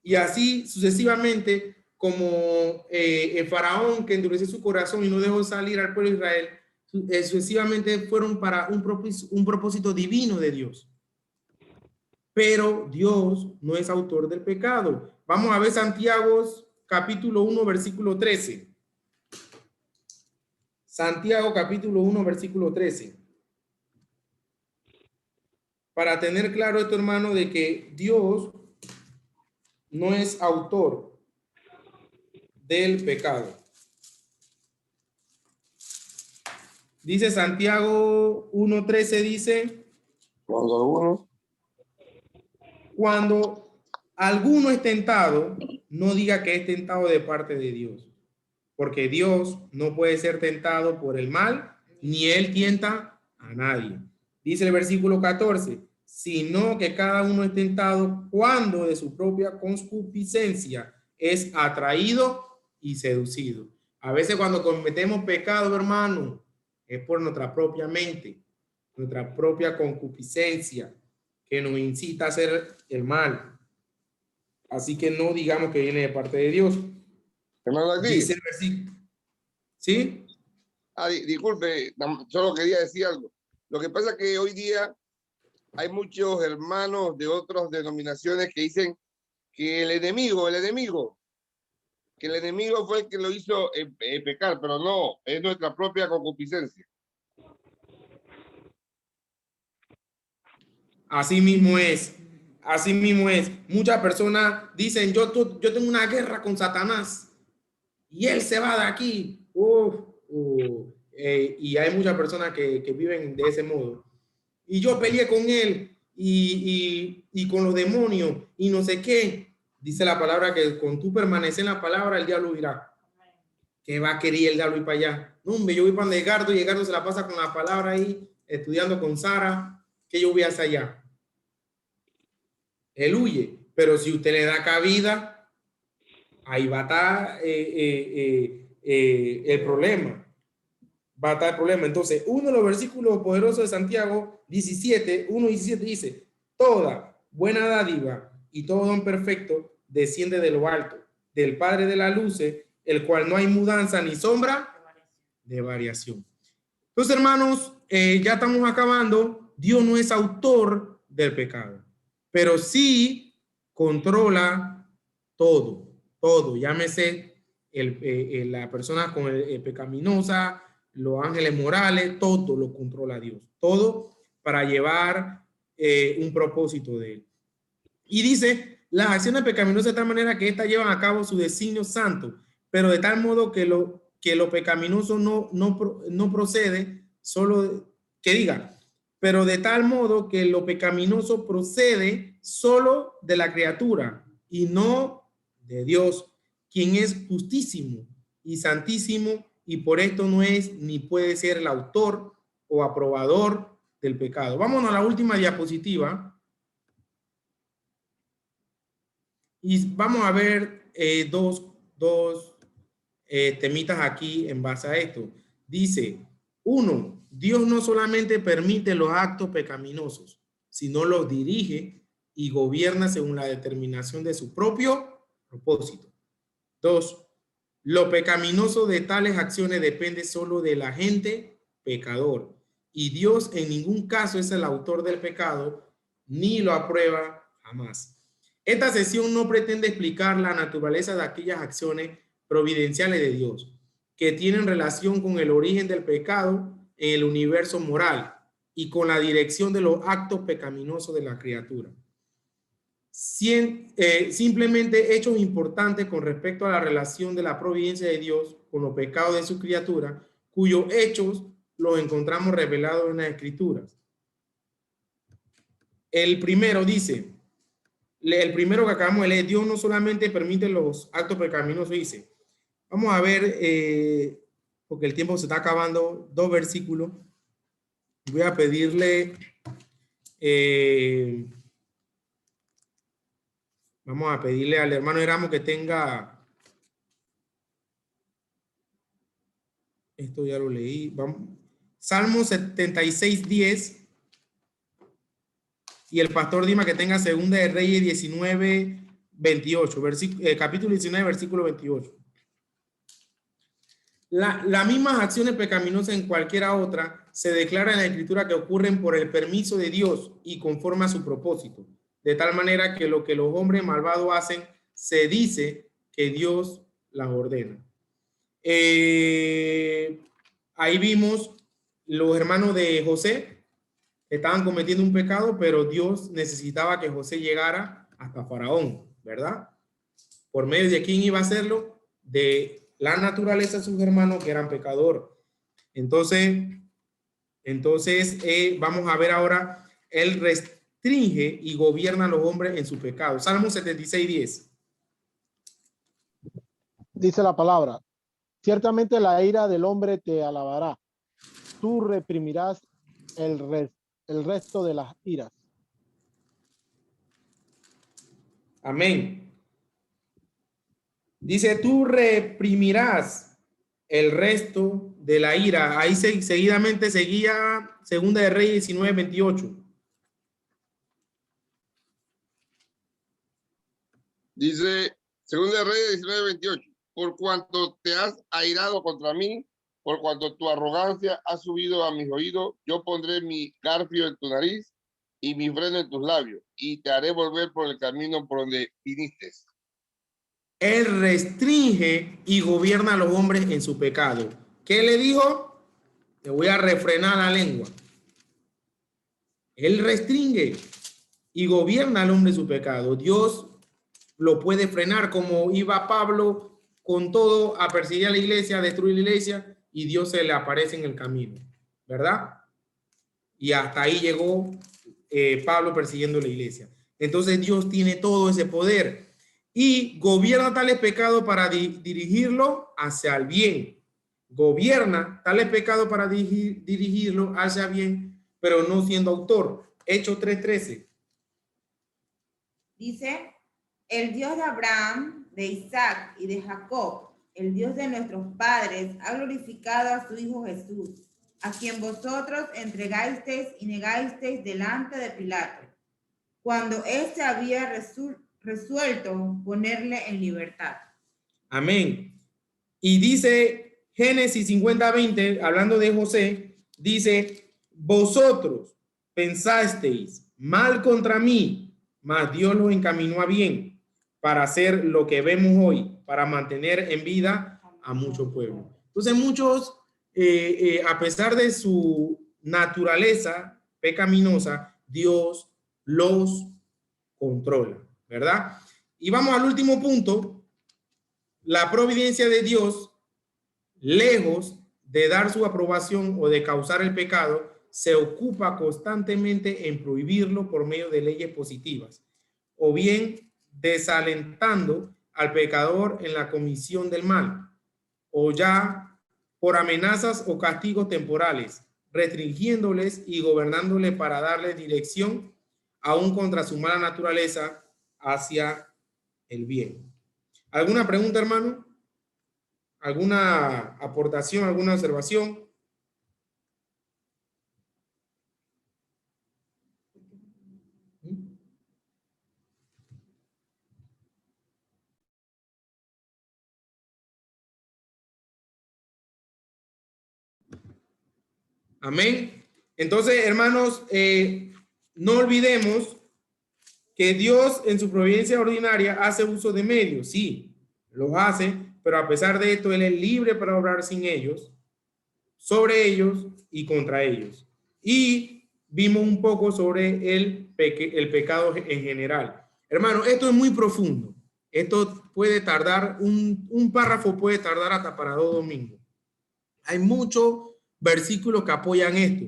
Y así sucesivamente, como el Faraón que endureció su corazón y no dejó salir al pueblo de Israel, sucesivamente fueron para un propósito divino de Dios. Pero Dios no es autor del pecado. Vamos a ver Santiago capítulo 1, versículo 13. Santiago capítulo 1, versículo 13. Para tener claro esto, hermano, de que Dios no es autor del pecado. Dice Santiago 1:13, dice, cuando alguno es tentado, no diga que es tentado de parte de Dios, porque Dios no puede ser tentado por el mal, ni él tienta a nadie. Dice el versículo 14, sino que cada uno es tentado cuando de su propia concupiscencia es atraído y seducido. A veces cuando cometemos pecado, hermano, es por nuestra propia mente, nuestra propia concupiscencia que nos incita a hacer el mal. Así que no digamos que viene de parte de Dios. Hermano, aquí. Dice el versículo. ¿Sí? Disculpe, solo quería decir algo. Lo que pasa es que hoy día hay muchos hermanos de otras denominaciones que dicen que el enemigo fue el que lo hizo pecar, pero no, es nuestra propia concupiscencia. Así mismo es. Así mismo es. Muchas personas dicen, yo tengo una guerra con Satanás y él se va de aquí. Y hay muchas personas que viven de ese modo. Y yo peleé con él y con los demonios y no sé qué. Dice la palabra que con tú permaneces en la palabra, el diablo irá. ¿Qué va a querer el diablo ir para allá? No, hombre, yo voy para Edgardo y Edgardo se la pasa con la palabra ahí, estudiando con Sara. ¿Qué yo voy a hacer allá? Él huye. Pero si usted le da cabida, ahí va a estar el problema. Va a estar el problema. Entonces, uno de los versículos poderosos de Santiago 1:17 dice, toda buena dádiva y todo don perfecto desciende de lo alto, del Padre de las luces, el cual no hay mudanza ni sombra de variación. Entonces, hermanos, ya estamos acabando. Dios no es autor del pecado, pero sí controla todo, llámese la persona con el pecaminosa, los ángeles morales, todo lo controla Dios, todo para llevar un propósito de él. Y dice, las acciones pecaminosas de tal manera que éstas llevan a cabo su designio santo, pero de tal modo que lo pecaminoso no procede solo, que diga, pero de tal modo que lo pecaminoso procede solo de la criatura y no de Dios, quien es justísimo y santísimo, y por esto no es ni puede ser el autor o aprobador del pecado. Vámonos a la última diapositiva. Y vamos a ver dos temitas aquí en base a esto. Dice, uno, Dios no solamente permite los actos pecaminosos, sino los dirige y gobierna según la determinación de su propio propósito. Dos, lo pecaminoso de tales acciones depende solo del agente pecador, y Dios en ningún caso es el autor del pecado, ni lo aprueba jamás. Esta sesión no pretende explicar la naturaleza de aquellas acciones providenciales de Dios, que tienen relación con el origen del pecado en el universo moral y con la dirección de los actos pecaminosos de la criatura. Simplemente hechos importantes con respecto a la relación de la providencia de Dios con los pecados de su criatura, cuyos hechos los encontramos revelados en las Escrituras. El primero dice, el primero que acabamos de leer, Dios no solamente permite los actos pecaminosos, dice, vamos a ver, porque el tiempo se está acabando, 2 versículos. Voy a pedirle, vamos a pedirle al hermano Eramo que tenga, esto ya lo leí, vamos, Salmo 76:10, y el pastor Dima que tenga Segunda de Reyes 19:28, capítulo 19, versículo 28. Las mismas acciones pecaminosas en cualquiera otra se declara en la Escritura que ocurren por el permiso de Dios y conforme a su propósito, de tal manera que lo que los hombres malvados hacen, se dice que Dios las ordena. Ahí vimos los hermanos de José, estaban cometiendo un pecado, pero Dios necesitaba que José llegara hasta Faraón, ¿verdad? ¿Por medio de quién iba a hacerlo? De la naturaleza de sus hermanos que eran pecadores. Entonces vamos a ver ahora, él restringe y gobierna a los hombres en su pecado. Salmo 76:10. Dice la palabra, ciertamente la ira del hombre te alabará, tú reprimirás el resto de las iras. Amén. Dice, tú reprimirás el resto de la ira. Ahí seguidamente seguía Segunda de Reyes 19:28. Dice Segunda de Reyes 19:28. Por cuanto te has airado contra mí, por cuanto tu arrogancia ha subido a mis oídos, yo pondré mi garfio en tu nariz y mi freno en tus labios, y te haré volver por el camino por donde viniste. Él restringe y gobierna a los hombres en su pecado. ¿Qué le dijo? Te voy a refrenar la lengua. Él restringe y gobierna al hombre en su pecado. Dios lo puede frenar, como iba Pablo con todo a perseguir a la iglesia, a destruir la iglesia, y Dios se le aparece en el camino, ¿verdad? Y hasta ahí llegó Pablo persiguiendo la iglesia. Entonces Dios tiene todo ese poder y gobierna tales pecados para dirigirlo hacia el bien. Gobierna tales pecados para dirigirlo hacia bien, pero no siendo autor. Hechos 3:13. Dice, el Dios de Abraham, de Isaac y de Jacob, el Dios de nuestros padres, ha glorificado a su Hijo Jesús, a quien vosotros entregasteis y negasteis delante de Pilato, cuando éste había resuelto ponerle en libertad. Amén. Y dice Génesis 50:20, hablando de José, dice, vosotros pensasteis mal contra mí, mas Dios lo encaminó a bien para hacer lo que vemos hoy, para mantener en vida a mucho pueblo. Entonces muchos, a pesar de su naturaleza pecaminosa, Dios los controla, ¿verdad? Y vamos al último punto. La providencia de Dios, lejos de dar su aprobación o de causar el pecado, se ocupa constantemente en prohibirlo por medio de leyes positivas, o bien desalentando al pecador en la comisión del mal, o ya por amenazas o castigos temporales, restringiéndoles y gobernándoles para darles dirección, aún contra su mala naturaleza, hacia el bien. ¿Alguna pregunta, hermano? ¿Alguna aportación, alguna observación? Amén. Entonces, hermanos, no olvidemos que Dios en su providencia ordinaria hace uso de medios. Sí, los hace, pero a pesar de esto, Él es libre para obrar sin ellos, sobre ellos y contra ellos. Y vimos un poco sobre el pecado en general. Hermano, esto es muy profundo. Esto puede tardar, un párrafo puede tardar hasta para 2 domingos. Hay muchos versículos que apoyan esto.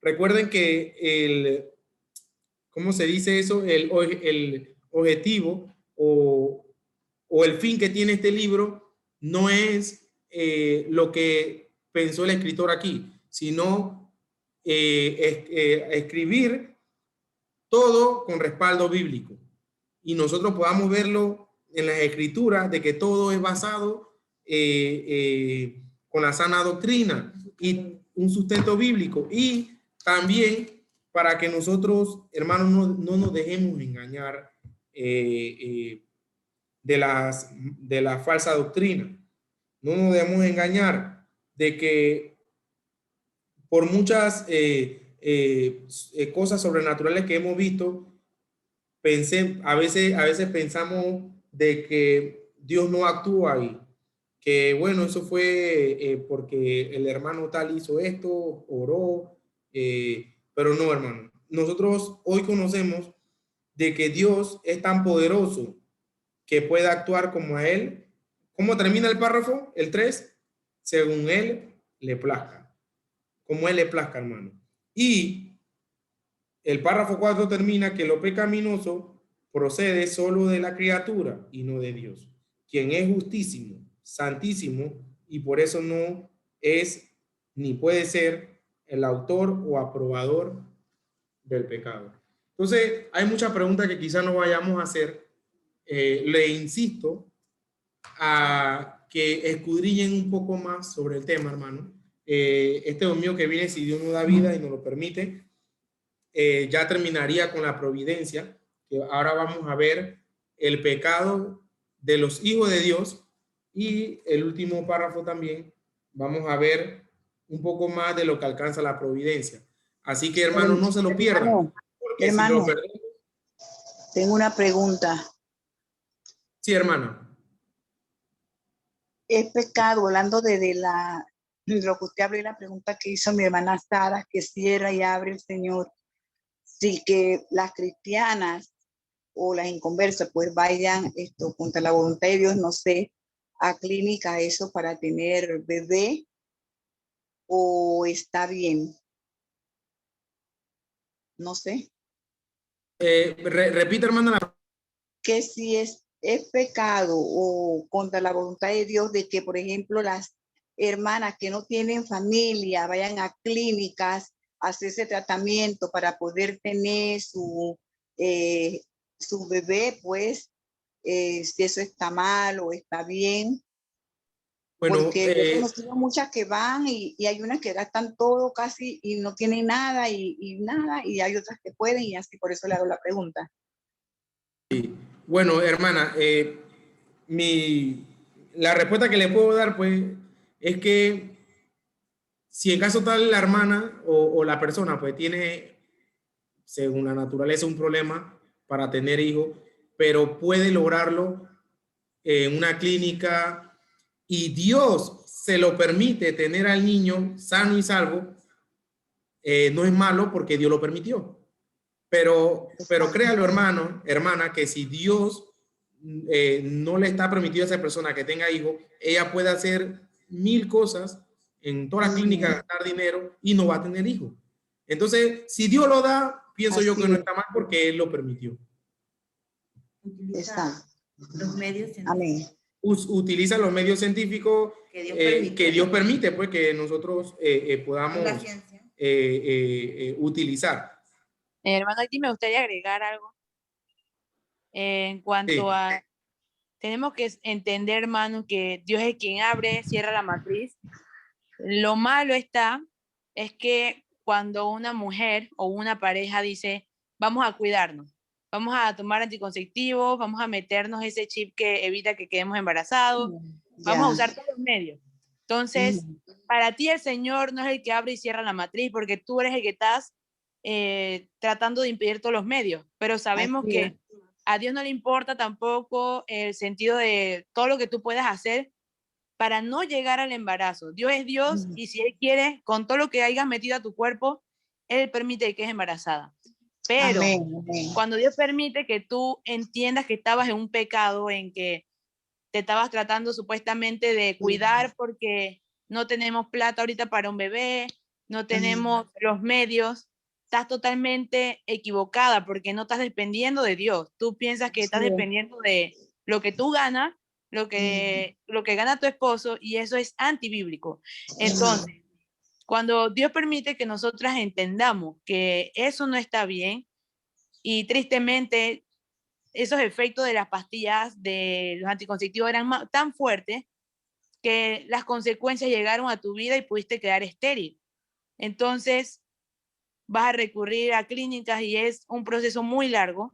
Recuerden que ¿cómo se dice eso? El objetivo o el fin que tiene este libro no es lo que pensó el escritor aquí, sino escribir todo con respaldo bíblico. Y nosotros podamos verlo en las escrituras de que todo es basado con la sana doctrina y un sustento bíblico. Y también para que nosotros, hermanos, no nos dejemos engañar de la falsa doctrina. No nos debemos engañar de que por muchas cosas sobrenaturales que hemos visto, a veces pensamos de que Dios no actúa ahí, que bueno, eso fue porque el hermano tal hizo esto, oró, pero no, hermano. Nosotros hoy conocemos de que Dios es tan poderoso que puede actuar como a Él. ¿Cómo termina el párrafo? El 3, según Él le plazca. Como Él le plazca, hermano. Y el párrafo 4 termina que lo pecaminoso procede solo de la criatura y no de Dios, quien es justísimo, santísimo, y por eso no es ni puede ser el autor o aprobador del pecado. Entonces, hay muchas preguntas que quizás no vayamos a hacer. Le insisto a que escudriñen un poco más sobre el tema, hermano. Este domingo que viene, si Dios nos da vida y nos lo permite, ya terminaría con la providencia, que ahora vamos a ver el pecado de los hijos de Dios, y el último párrafo también vamos a ver un poco más de lo que alcanza la providencia. Así que, hermano, no se lo pierdan. Porque hermano, si lo perdemos... Tengo una pregunta. Sí, hermano. Es pecado, hablando de lo que usted abrió, la pregunta que hizo mi hermana Sara, que cierra y abre el Señor. Sí, que las cristianas o las inconversas pues vayan contra la voluntad de Dios, no sé, a clínica eso para tener bebé, o está bien. No sé. Repite, hermana. Que si es pecado o contra la voluntad de Dios de que, por ejemplo, las hermanas que no tienen familia vayan a clínicas a hacerse tratamiento para poder tener su bebé, pues, si eso está mal o está bien. Bueno, porque yo he conocido muchas que van y hay unas que gastan todo casi y no tienen nada y nada, y hay otras que pueden, y así por eso le hago la pregunta. Bueno, hermana, la respuesta que le puedo dar, pues, es que si en caso tal la hermana o la persona, pues, tiene, según la naturaleza, un problema para tener hijos, pero puede lograrlo en una clínica y Dios se lo permite tener al niño sano y salvo, no es malo porque Dios lo permitió. Pero créalo, hermana, que si Dios no le está permitido a esa persona que tenga hijos, ella puede hacer 1000 cosas en todas las clínicas, gastar dinero y no va a tener hijos. Entonces, si Dios lo da, pienso yo que no está mal porque Él lo permitió. Está. Los medios científicos. Amén. Utiliza los medios científicos que Dios permite, pues, que nosotros podamos utilizar. Hermano, aquí me gustaría agregar algo. En cuanto a, tenemos que entender, hermano, que Dios es quien abre, cierra la matriz. Lo malo es que cuando una mujer o una pareja dice, vamos a cuidarnos, vamos a tomar anticonceptivos, vamos a meternos ese chip que evita que quedemos embarazados, vamos a usar todos los medios. Entonces, para ti el Señor no es el que abre y cierra la matriz, porque tú eres el que estás tratando de impedir todos los medios, pero sabemos que a Dios no le importa tampoco el sentido de todo lo que tú puedas hacer para no llegar al embarazo. Dios es Dios y si Él quiere, con todo lo que hayas metido a tu cuerpo, Él permite que quedes embarazada. Pero cuando Dios permite que tú entiendas que estabas en un pecado, en que te estabas tratando supuestamente de cuidar porque no tenemos plata ahorita para un bebé, no tenemos los medios, estás totalmente equivocada porque no estás dependiendo de Dios. Tú piensas que estás dependiendo de lo que tú ganas, lo que gana tu esposo, y eso es antibíblico. Entonces, cuando Dios permite que nosotras entendamos que eso no está bien, y tristemente esos efectos de las pastillas de los anticonceptivos eran tan fuertes que las consecuencias llegaron a tu vida y pudiste quedar estéril. Entonces, vas a recurrir a clínicas y es un proceso muy largo,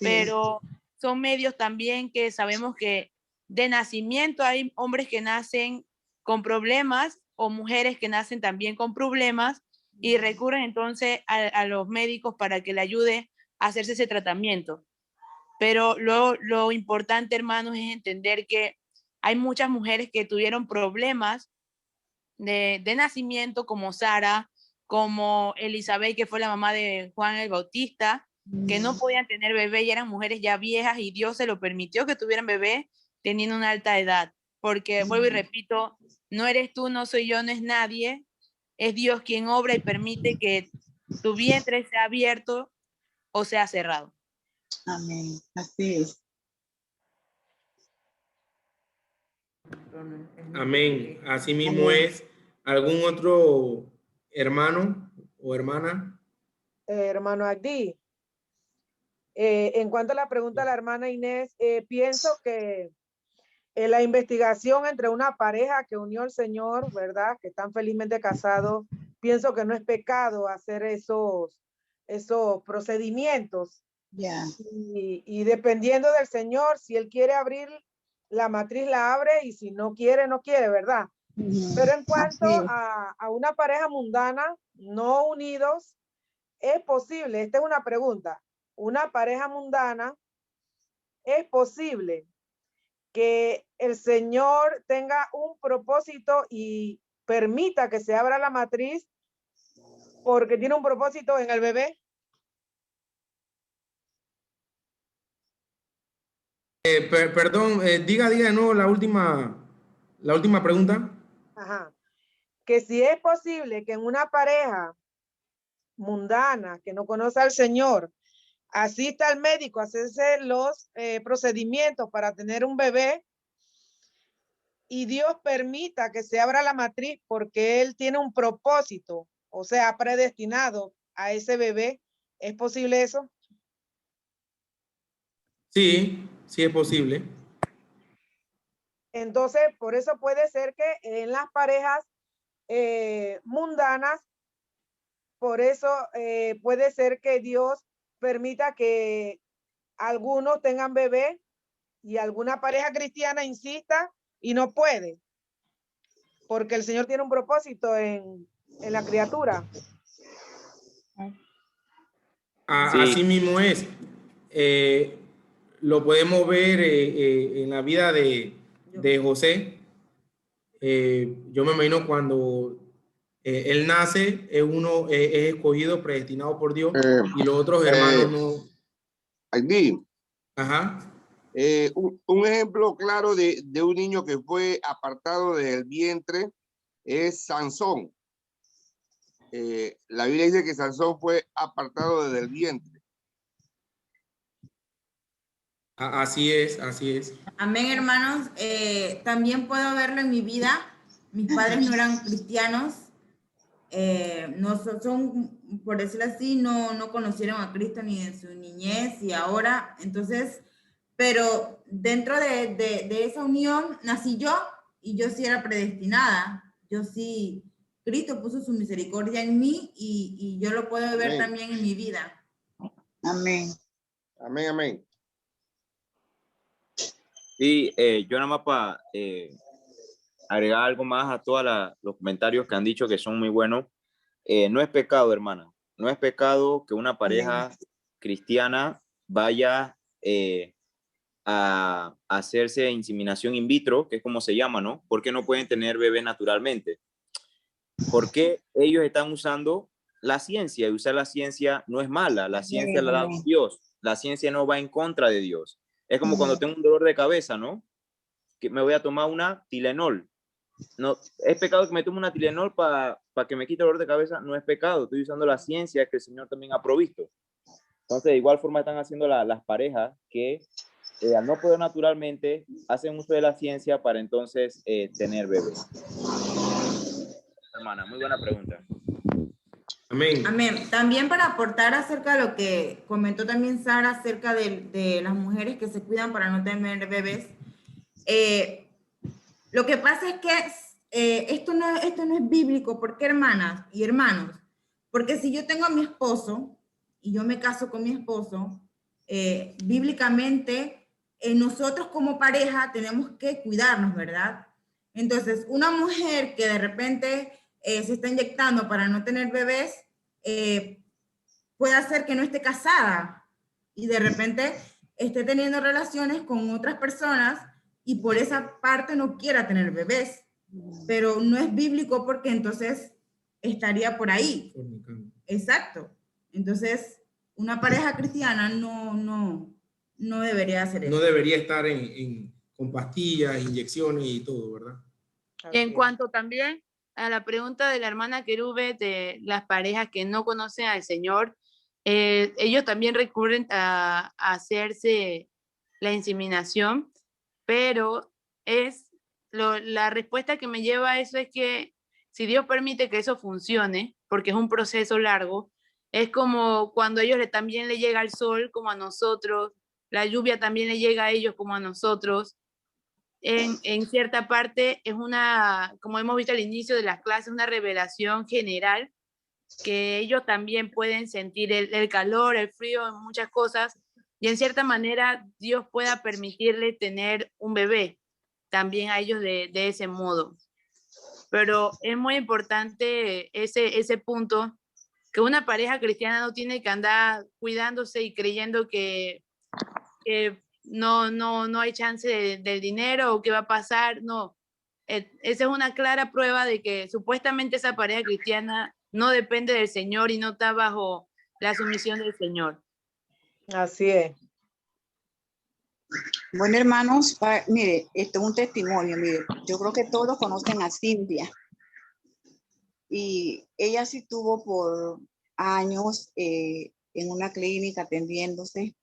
pero son medios también que sabemos que de nacimiento hay hombres que nacen con problemas o mujeres que nacen también con problemas y recurren entonces a los médicos para que le ayude a hacerse ese tratamiento. Pero lo importante, hermanos, es entender que hay muchas mujeres que tuvieron problemas de nacimiento, como Sara, como Elizabeth, que fue la mamá de Juan el Bautista, que no podían tener bebé y eran mujeres ya viejas y Dios se lo permitió que tuvieran bebé teniendo una alta edad. Porque, vuelvo y repito, no eres tú, no soy yo, no es nadie, es Dios quien obra y permite que tu vientre sea abierto o sea cerrado. Amén, así es. Amén. Así mismo es. ¿Algún otro hermano o hermana? Hermano Agdi, en cuanto a la pregunta de la hermana Inés, pienso que la investigación entre una pareja que unió al Señor, ¿verdad? Que están felizmente casados, pienso que no es pecado hacer esos procedimientos. Y dependiendo del Señor, si Él quiere abrir la matriz, la abre, y si no quiere, no quiere, ¿verdad? Pero en cuanto a una pareja mundana, no unidos, es posible, esta es una pregunta, una pareja mundana, es posible que el Señor tenga un propósito y permita que se abra la matriz porque tiene un propósito en el bebé. Perdón, diga de nuevo la última pregunta. Ajá. Que si es posible que en una pareja mundana que no conoce al Señor asista al médico a hacerse los procedimientos para tener un bebé y Dios permita que se abra la matriz porque Él tiene un propósito, o sea, predestinado a ese bebé. ¿Es posible eso? Sí, sí es posible. Entonces, por eso puede ser que en las parejas mundanas, por eso puede ser que Dios permita que algunos tengan bebé y alguna pareja cristiana insista y no puede, porque el Señor tiene un propósito en la criatura. Así mismo es. Lo podemos ver en la vida de José. Yo me imagino cuando él nace, es escogido, predestinado por Dios, y los otros hermanos no. Aquí, Ajá. un ejemplo claro de un niño que fue apartado del vientre es Sansón. La Biblia dice que Sansón fue apartado desde el vientre. Así es, así es. Amén, hermanos. También puedo verlo en mi vida. Mis padres no eran cristianos. No son, por decirlo así, no conocieron a Cristo ni en su niñez y ahora. Entonces, pero dentro de esa unión nací yo y yo sí era predestinada. Yo sí, Cristo puso su misericordia en mí y yo lo puedo ver Amén. también en mi vida. Amén. Amén, amén. Sí, yo nada más para agregar algo más a todos los comentarios que han dicho que son muy buenos. No es pecado, hermana. No es pecado que una pareja cristiana vaya a hacerse inseminación in vitro, que es como se llama, ¿no? Porque no pueden tener bebés naturalmente. Porque ellos están usando la ciencia, y usar la ciencia no es mala. La ciencia la da Dios. La ciencia no va en contra de Dios. Es como cuando tengo un dolor de cabeza, ¿no? Que me voy a tomar una Tylenol. No, es pecado que me tome una Tylenol para que me quite el dolor de cabeza. No es pecado. Estoy usando la ciencia que el Señor también ha provisto. Entonces, de igual forma están haciendo las parejas que al no poder naturalmente hacen uso de la ciencia para entonces tener bebés. Hermana, muy buena pregunta. Amén. Amén. También para aportar acerca de lo que comentó también Sara acerca de las mujeres que se cuidan para no tener bebés. Lo que pasa es que esto no es bíblico. ¿Por qué, hermanas y hermanos? Porque si yo tengo a mi esposo y yo me caso con mi esposo, bíblicamente nosotros como pareja tenemos que cuidarnos, ¿verdad? Entonces, una mujer que de repente se está inyectando para no tener bebés, puede hacer que no esté casada y de repente esté teniendo relaciones con otras personas y por esa parte no quiera tener bebés. Pero no es bíblico porque entonces estaría por ahí. Exacto. Entonces, una pareja cristiana no debería hacer eso. No debería estar con pastillas, inyecciones y todo, ¿verdad? En cuanto también a la pregunta de la hermana Querube de las parejas que no conocen al Señor, ellos también recurren a hacerse la inseminación, pero la respuesta que me lleva a eso es que si Dios permite que eso funcione, porque es un proceso largo, es como cuando a ellos también le llega el sol como a nosotros, la lluvia también le llega a ellos como a nosotros. En cierta parte es como hemos visto al inicio de las clases, una revelación general que ellos también pueden sentir el calor, el frío, muchas cosas, y en cierta manera Dios pueda permitirle tener un bebé también a ellos de ese modo. Pero es muy importante ese punto, que una pareja cristiana no tiene que andar cuidándose y creyendo que no hay chance del dinero o qué va a pasar. No, esa es una clara prueba de que supuestamente esa pareja cristiana no depende del Señor y no está bajo la sumisión del Señor. Así es. Bueno, hermanos, mire, esto es un testimonio, mire, yo creo que todos conocen a Cintia. Y ella sí tuvo por años en una clínica atendiéndose.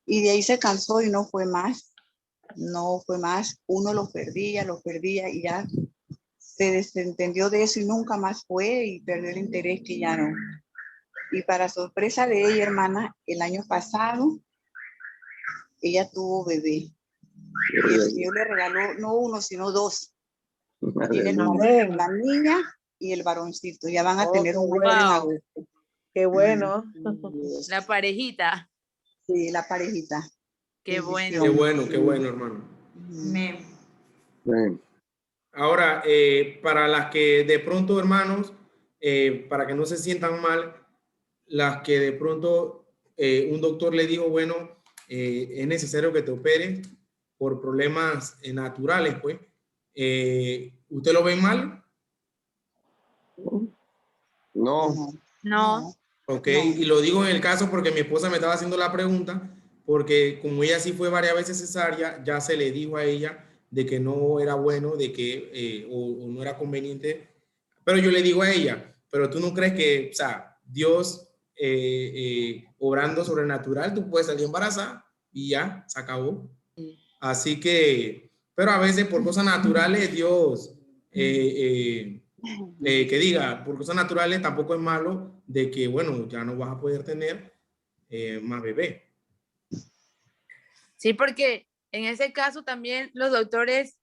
Y de ahí se cansó y no fue más. No fue más. Uno los perdía y ya se desentendió de eso y nunca más fue y perdió el interés que ya no. Y para sorpresa de ella, hermana, el año pasado, ella tuvo bebé. Y el Señor le regaló no uno, sino dos. Tiene la niña y el varoncito. Ya van a tener un buen en agosto. Qué bueno. La parejita. Sí, la parejita. Qué bueno. Qué bueno, hermano. Amén. Ahora, para las que de pronto, hermanos, para que no se sientan mal, las que de pronto un doctor le dijo, bueno, es necesario que te operes por problemas naturales, pues, ¿usted lo ve mal? No. No. Ok, y lo digo en el caso porque mi esposa me estaba haciendo la pregunta, porque como ella sí fue varias veces cesárea, ya se le dijo a ella de que no era bueno, de que o no era conveniente, pero yo le digo a ella, pero tú no crees que, o sea, Dios obrando sobrenatural, tú puedes salir embarazada y ya, se acabó. Así que, pero a veces por cosas naturales, Dios, que diga, por cosas naturales tampoco es malo de que, bueno, ya no vas a poder tener más bebé. Sí, porque en ese caso también los doctores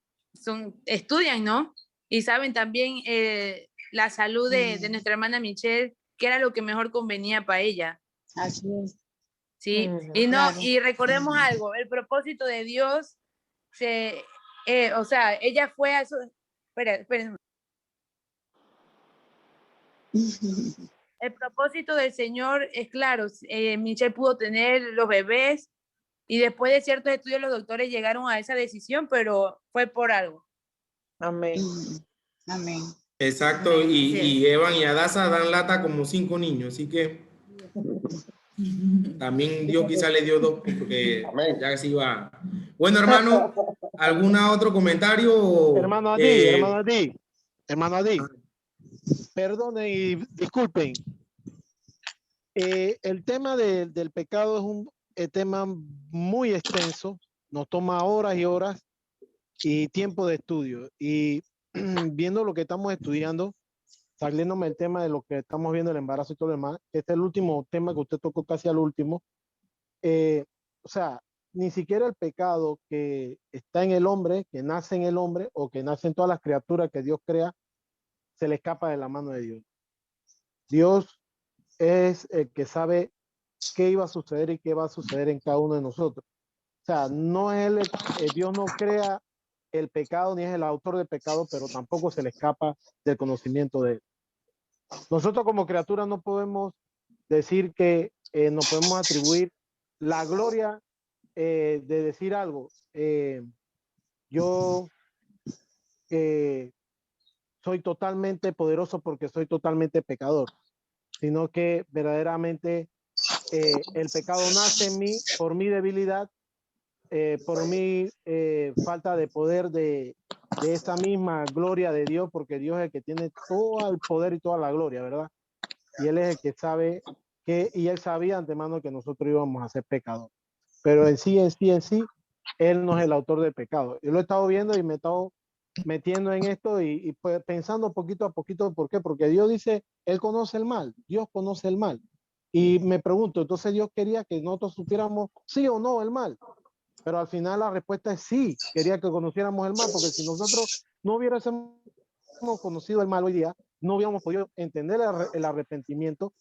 estudian, ¿no? Y saben también la salud de nuestra hermana Michelle, que era lo que mejor convenía para ella. Así es. Sí, y no, Claro. y recordemos algo, el propósito de Dios, o sea, ella fue a su, espera. El propósito del Señor es claro, Michelle pudo tener los bebés y después de ciertos estudios los doctores llegaron a esa decisión, pero fue por algo. Amén. Amén. Exacto, Amén, y, así es. y Evan y Adasa dan lata como 5 niños, así que también Dios quizá le dio 2 porque Amén. ya se iba. Bueno, hermano, ¿algún otro comentario? Hermano Adi, perdonen y disculpen. El tema del pecado es un tema muy extenso, nos toma horas y horas y tiempo de estudio. Y viendo lo que estamos estudiando, saliéndome el tema de lo que estamos viendo, el embarazo y todo lo demás, este es el último tema que usted tocó casi al último. O sea, ni siquiera el pecado que está en el hombre, que nace en el hombre o que nace en todas las criaturas que Dios crea, se le escapa de la mano de Dios. Dios es el que sabe qué iba a suceder y qué va a suceder en cada uno de nosotros. O sea, no es Dios no crea el pecado ni es el autor del pecado, pero tampoco se le escapa del conocimiento de él. Nosotros como criaturas no podemos decir que nos podemos atribuir la gloria de decir algo. Yo soy totalmente poderoso porque soy totalmente pecador, sino que verdaderamente el pecado nace en mí por mi debilidad, por mi falta de poder de esa misma gloria de Dios, porque Dios es el que tiene todo el poder y toda la gloria, ¿verdad? Y Él es el que sabe y Él sabía de antemano que nosotros íbamos a ser pecadores. Pero en sí, Él no es el autor del pecado. Yo lo he estado viendo y me he estado metiendo en esto y pues pensando poquito a poquito, ¿por qué? Porque Dios dice, Él conoce el mal, Dios conoce el mal. Y me pregunto, entonces Dios quería que nosotros supiéramos sí o no el mal. Pero al final la respuesta es sí, quería que conociéramos el mal, porque si nosotros no hubiésemos conocido el mal hoy día, no hubiéramos podido entender el arrepentimiento,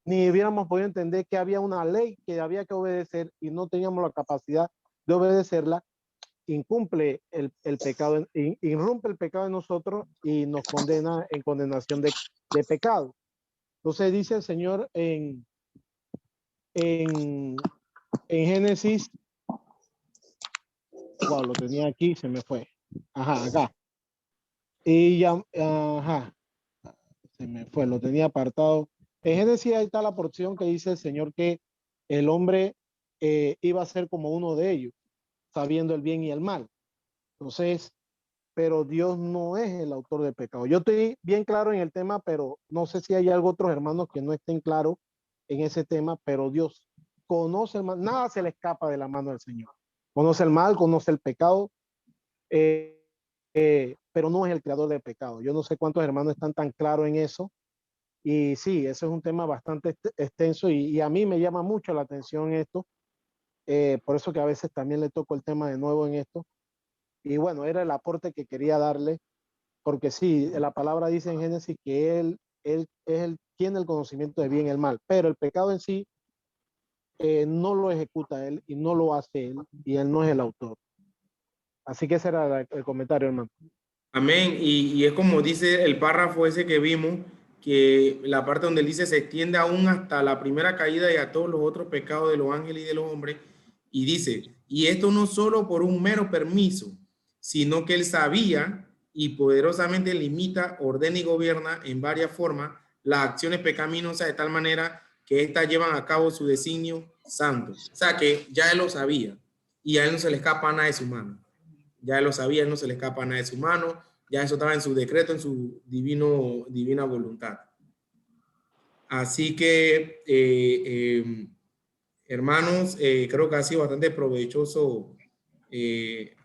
ni hubiéramos podido entender que había una ley que había que obedecer y no teníamos la capacidad de obedecerla. Incumple el pecado, irrumpe el pecado en nosotros y nos condena en condenación de pecado. Entonces dice el Señor en Génesis, wow, lo tenía aquí, se me fue. Ajá, acá. Y ya, ajá, se me fue, lo tenía apartado. En Génesis ahí está la porción que dice el Señor que el hombre iba a ser como uno de ellos, sabiendo el bien y el mal. Entonces, pero Dios no es el autor del pecado. Yo estoy bien claro en el tema, pero no sé si hay algo otros hermanos que no estén claros en ese tema, pero Dios conoce el mal, nada se le escapa de la mano del Señor. Conoce el mal, conoce el pecado, pero no es el creador del pecado. Yo no sé cuántos hermanos están tan claros en eso. Y sí, eso es un tema bastante extenso y a mí me llama mucho la atención esto. Por eso que a veces también le toco el tema de nuevo en esto. Y bueno, era el aporte que quería darle, porque sí, la palabra dice en Génesis que él tiene el conocimiento de bien y el mal, pero el pecado en sí no lo ejecuta él y no lo hace él, y él no es el autor. Así que ese era el comentario, hermano. Amén. Y es como dice el párrafo ese que vimos, que la parte donde él dice se extiende aún hasta la primera caída y a todos los otros pecados de los ángeles y de los hombres. Y dice, y esto no solo por un mero permiso, sino que él sabía y poderosamente limita, ordena y gobierna en varias formas las acciones pecaminosas de tal manera que éstas llevan a cabo su designio santo. O sea que ya él lo sabía y a él no se le escapa nada de su mano. Ya él lo sabía, él no se le escapa nada de su mano, ya eso estaba en su decreto, en su divina voluntad. Así que, hermanos, creo que ha sido bastante provechoso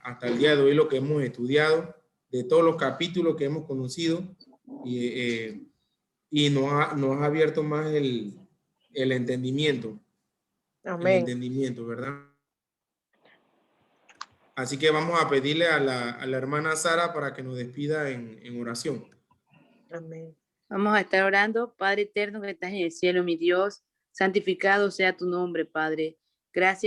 hasta el día de hoy lo que hemos estudiado, de todos los capítulos que hemos conocido, y nos ha abierto más el entendimiento. Amén. El entendimiento, ¿verdad? Así que vamos a pedirle a la hermana Sara para que nos despida en oración. Amén. Vamos a estar orando. Padre eterno que estás en el cielo, mi Dios, santificado sea tu nombre, Padre. Gracias.